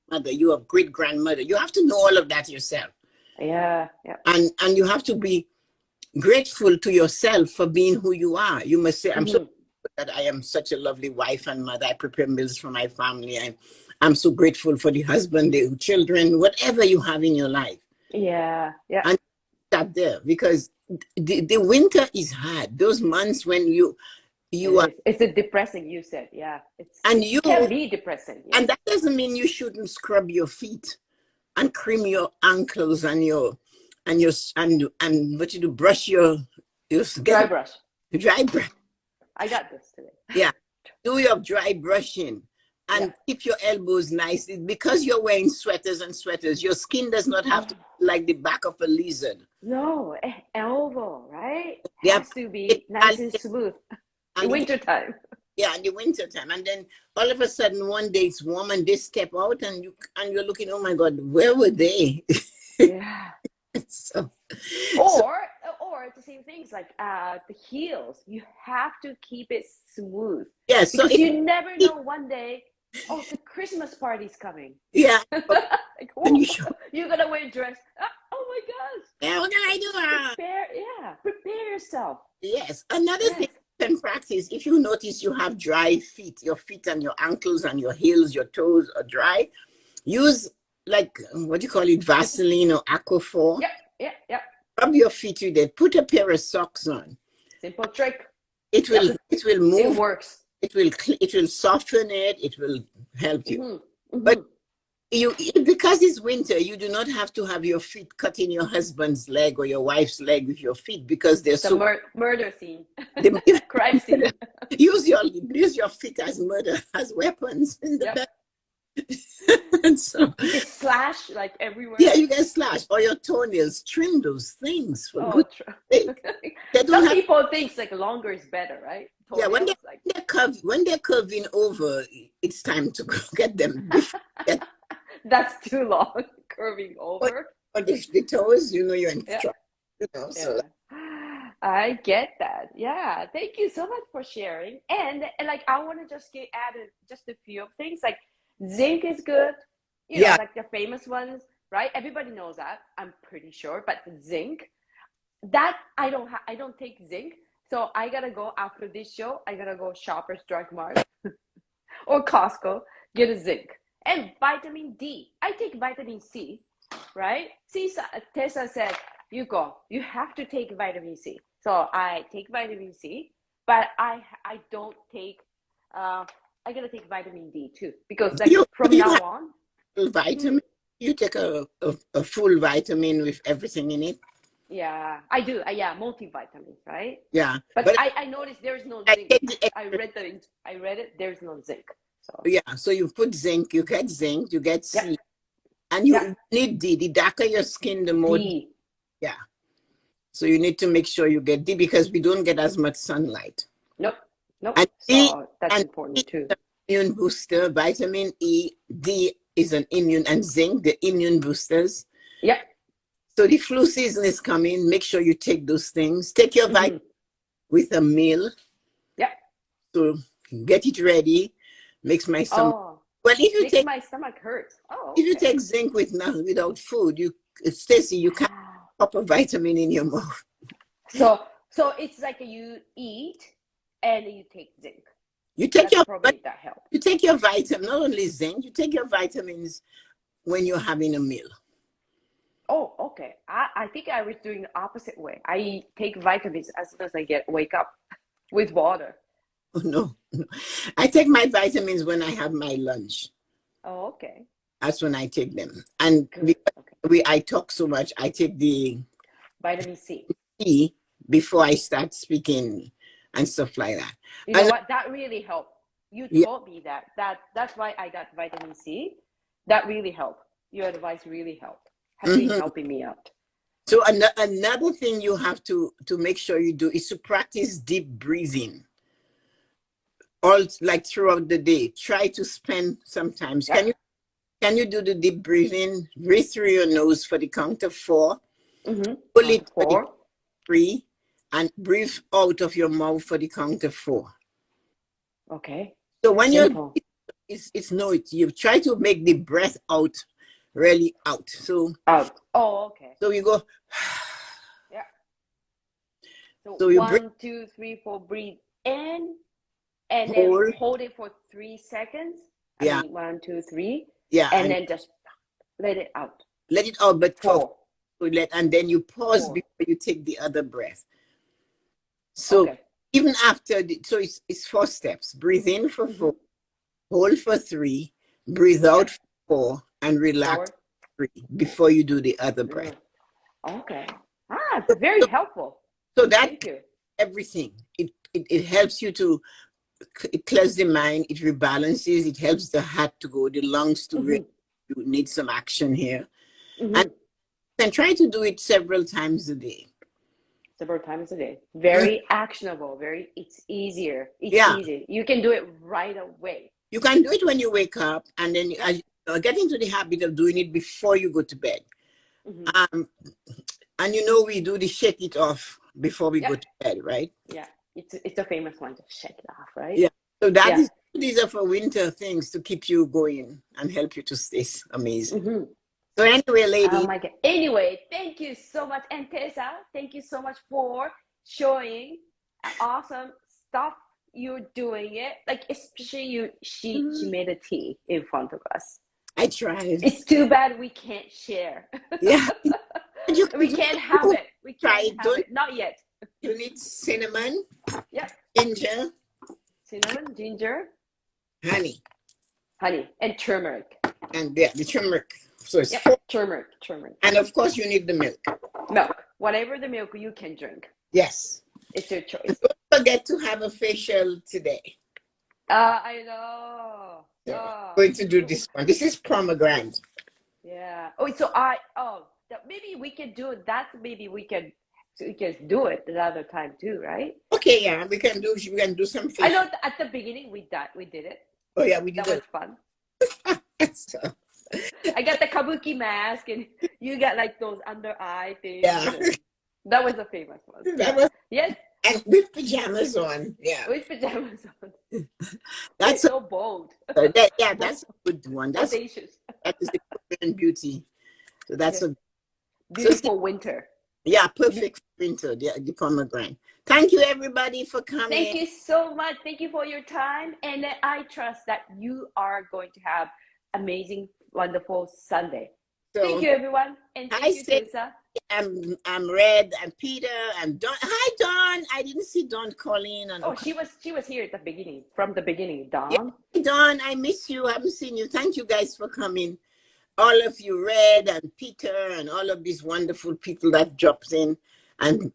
mother, you're a great grandmother. You have to know all of that yourself. yeah, yeah. And you have to be grateful to yourself for being who you are. You must say, I'm so Mm-hmm. that I am such a lovely wife and mother. I prepare meals for my family. I'm so grateful for the husband, the children, whatever you have in your life. Yeah, yeah. And start there, because the winter is hard. Those months when It you are, is. It's a depressing. You said, yeah. and It you can be depressing. Yeah. and that doesn't mean you shouldn't scrub your feet and cream your ankles and and what you do, brush your get Dry a brush. dry brush. I got this today. Yeah, do your dry brushing Yeah. and keep your elbows nice. Because you're wearing sweaters, your skin does not have to Oh, be like the back of a lizard. no, elbow, right? Yeah, Has to be nice and smooth in and winter time. yeah, in the winter time. And then all of a sudden one day it's warm and they step out and you're looking, oh my God, where were they? Yeah. so, so Or it's the same things like the heels. You have to keep it smooth yeah, so because you never know one day. Oh, the Christmas party's coming. yeah, Like, and oh, you're gonna wear a dress. Oh my gosh! yeah, what can I do? Prepare, yeah, prepare yourself. Yes. Another thing Yes. you can practice, if you notice you have dry feet, your feet and your ankles and your heels, your toes are dry, use, like, what do you call it, Vaseline or Aquaphor. Yep. Yep. Yep. Rub your feet with it. Put a pair of socks on. Simple trick. It Yep. will It move. works. It will soften it. It will help you. Mm-hmm. But Mm-hmm. because it's winter, you do not have to have your feet cutting your husband's leg or your wife's leg with your feet, because they're It's a so murder scene, they, crime scene. use your feet as murder, as weapons in the Yep. bed. And so, You can slash like everywhere. yeah, you can slash or your toenails, trim those things for Oh, good sake. They don't some have, people think like longer is better, right? yeah, Toenails, like when they're curving over, it's time to go get them before you get that's too long, curving or, over. or the toes, you know, you're in Yeah, trouble, you know. So yeah. I get that. Yeah. Thank you so much for sharing. And like I want to just add just a few of things. Like zinc is good, yeah, like the famous ones, right? Everybody knows that, I'm pretty sure. But zinc, that I don't take zinc. So I gotta go after this show. I gotta go Shoppers Drug Mart or Costco, get a zinc. And vitamin D. I take vitamin C, right? See, Tessa said, you have to take vitamin C. So I take vitamin C, but I don't take, I gotta take vitamin D too, because like do from you now have on, a hmm, vitamin? You take a full vitamin with everything in it. yeah, I do. Yeah, multivitamins, right? Yeah, But but I noticed there's no I zinc. take the extra. I read it. There's no zinc. So Yeah, so you put zinc, you get zinc, you get yeah, C, and yeah, you need D. The darker your skin, the more D. D. Yeah. So you need to make sure you get D because we don't get as much sunlight. Nope, nope. And D So that's and D important is too. an immune booster. Vitamin E, D is an immune, and zinc, the immune boosters. Yeah. So the flu season is coming. Make sure you take those things. Take your vitamin Mm-hmm. with a meal. Yeah. So get it ready. Makes my stomach. Oh, Well, makes my stomach hurt. Oh, if you okay. take zinc without food, Stacy, you can't Ah. pop a vitamin in your mouth. So it's like you eat and you take zinc. You take That's your but probably that help. you take your vitamin, not only zinc, you take your vitamins when you're having a meal. Oh, okay. I think I was doing the opposite way. I take vitamins as soon as I wake up with water. Oh, no, no. I take my vitamins when I have my lunch. Oh, okay. That's when I take them. And Good. Okay. I talk so much, I take the Vitamin C. tea before I start speaking and stuff like that. You know And what? That really helped. You yeah, told me that's why I got vitamin C. That really helped. Your advice really helped. Has been mhm. helping me out. So another thing you have to make sure you do is to practice deep breathing. All like throughout the day. Try to spend sometimes. Yeah. Can you do the deep breathing? Breathe through your nose for the count of 4. Mm-hmm. Pull Count to it for the 4. 3, and breathe out of your mouth for the count of 4. Okay. So when you're Simple. it's no, you try to make the breath out really out. Out. Oh, okay. So you go. Yeah. So So you breathe, 1, 2, 3, 4. Breathe in, and then hold, hold it for 3 seconds. I yeah, mean, 1, 2, 3, yeah, and and then just let it out. let it out. But for 4, and then you pause 4. before you take the other breath. So Okay. even after so it's 4 steps. Breathe in for Mm-hmm. 4, hold for 3, breathe Yeah. out for 4, and relax 4. 3 before you do the other breath. Okay. It's very helpful. So that Thank you. everything. It helps you to it clears the mind, it rebalances, it helps the heart to go, the lungs to Mm-hmm. you need some action here. Mm-hmm. And then try to do it several times a day. Several times a day. Mm. Very actionable. It's easier. It's Yeah. easy. You can do it right away. You can do it when you wake up, and then Yeah. get into the habit of doing it before you go to bed. Mm-hmm. And we do the shake it off before we Yeah. go to bed, right? Yeah. It's a famous one. Just shake it off, right? Yeah. So Yeah. these are for winter things to keep you going and help you to stay amazing. Mm-hmm. So anyway, Oh ladies. my God. Anyway, thank you so much. And Tessa, thank you so much for showing awesome stuff you're doing it. Like especially she made a tea in front of us. I tried. It's too bad we can't share. Yeah. We can't have it. We Try can't it. have it. Not yet. You need cinnamon, Yeah. ginger, Cinnamon, ginger, honey, and turmeric. and the turmeric. So it's Yep. 4. Turmeric. And of course, you need the milk. Milk. Whatever the milk you can drink. Yes. It's your And choice. don't forget to have a facial today. I know. So I'm Oh, going to do this one. This is pomegranate. yeah. Oh, so maybe we can do that. Maybe we can do it another time too, right? Okay, yeah, we can do some I fish. know at the beginning we did it. Oh yeah, we did That was it. fun. So, I got the kabuki mask, and you got like those under eye things, yeah, and that was a famous one. that Yeah. was Yes, and with pajamas on. Yeah, with pajamas on. We're that's so bold, yeah, that's a good one. audacious. That is the Korean beauty. So that's Yes, a see, beautiful winter. yeah, perfect winter. The pomegranate. Thank you everybody for Thank coming. you so much. Thank you for your time, and I trust that you are going to have amazing, wonderful Sunday. Thank So you, everyone, and I thank you, say Tessa. I'm Red and Peter and Don. Hi Don. I didn't see Don calling and Oh, she was here at the beginning, from the beginning, yeah, Dawn. Don, I miss you. I haven't seen you. Thank you guys for coming. All of you, Red and Peter, and all of these wonderful people that dropped in, and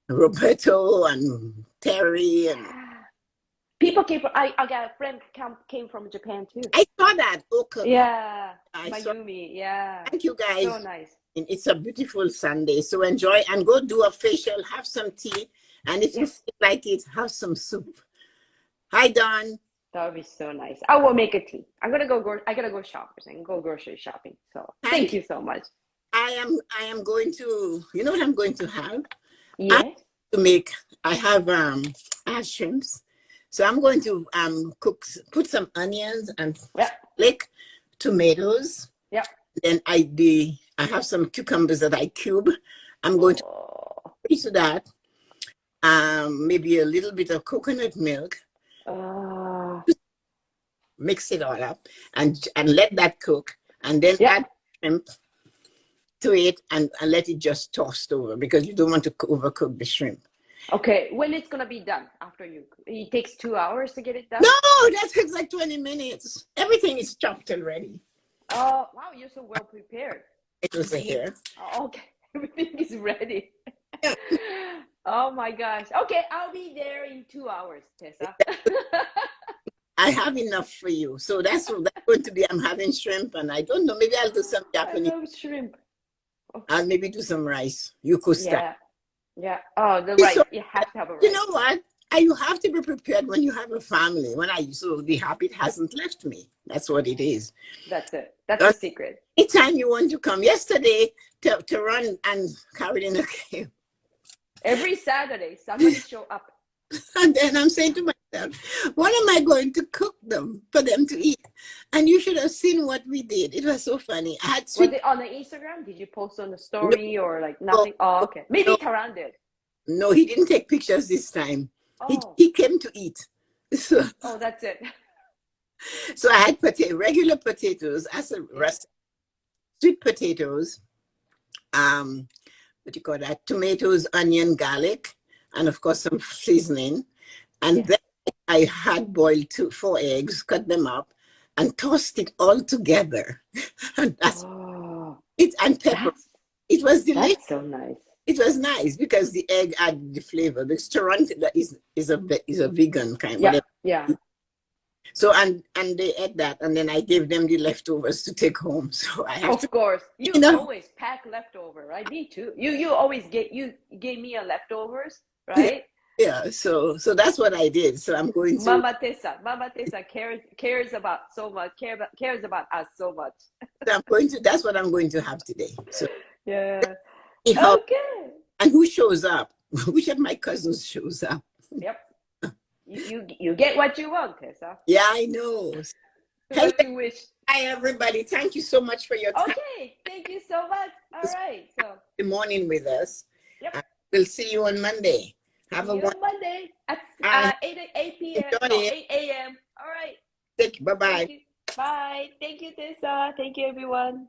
Roberto and Terry, and Yeah. People came from, I got a friend came from Japan too. I saw that. Okay, Yeah, I saw. Mayumi. Yeah, Thank you so guys. nice. It's a beautiful Sunday, so enjoy and go do a facial. Have some tea, and if you Yes, feel like it, have some soup. Hi, Don. that would be so nice. I will make a tea. I gotta go shopping and go grocery shopping. So thank Thank you. you so much. I am going to. You know what I'm going to have? I Yes. to make. I have shrimps, so I'm going to put some onions and Yeah. garlic, tomatoes. Yeah. Then I have some cucumbers that I cube. I'm going to Oh. put to that maybe a little bit of coconut milk, Oh. mix it all up, and let that cook, and then Yeah. add shrimp to it, and let it just toast over because you don't want to overcook the shrimp. Okay. When it's gonna be done after you? It takes 2 hours to get it done. No, that takes like 20 minutes. Everything is chopped already. Oh wow, you're so well prepared. It was a hair. Oh, okay, everything is ready. Yeah. Oh my gosh. Okay, I'll be there in 2 hours, Tessa. I have enough for you. So that's going to be, I'm having shrimp, and I don't know, maybe I'll do some I Japanese. love shrimp. I'll maybe do some rice. You could start. Yeah. Yeah. Oh, the So, rice. You have to have a you rice. know what? You have to be prepared when you have a family. So the habit hasn't left me. That's what it is. That's it. That's the secret. Anytime you want to come. Yesterday, to run and Carolina came. Every Saturday, somebody show up. And then I'm saying to myself, what am I going to cook them for them to eat? And you should have seen what we did. It was so funny. I had Was sweet. it on the Instagram? Did you post on the No, story or like no, nothing? Oh, okay. Maybe no, Taran did. no, he didn't take pictures this time. Oh. He came to eat. So, Oh, that's it. so I had regular potatoes as a rest, sweet potatoes, what do you call that? Tomatoes, onion, garlic, and of course some seasoning. And Yeah. then I had boiled 4 eggs, cut them up, and tossed it all together. And that's Oh, it, and pepper. It was delicious. that's so nice. It was nice because the egg added the flavor. Because Toronto is a vegan kind, Yeah. whatever. Yeah. So and they ate that, and then I gave them the leftovers to take home. So I have to, Of course. You you know, always pack leftover, right? Me too. You always gave me a leftovers, right? yeah. So that's what I did. So I'm going to. Mama Tessa cares about so much, cares about us so much. So that's what I'm going to have today. So Yeah. anyhow, Okay. and who shows up? Which of my cousins shows up? Yep. You get what you want, Tessa. Yeah, I know. Hey, What you wish. hi everybody. Thank you so much for your time. Okay. Thank you so much. All right. So. The morning with us. Yep. We'll see you on Monday. Have See a you on Monday at 8 p.m. Enjoy No, it. 8 a.m. All right. Bye bye. Thank you. Bye. Thank you, Tessa. Thank you, everyone.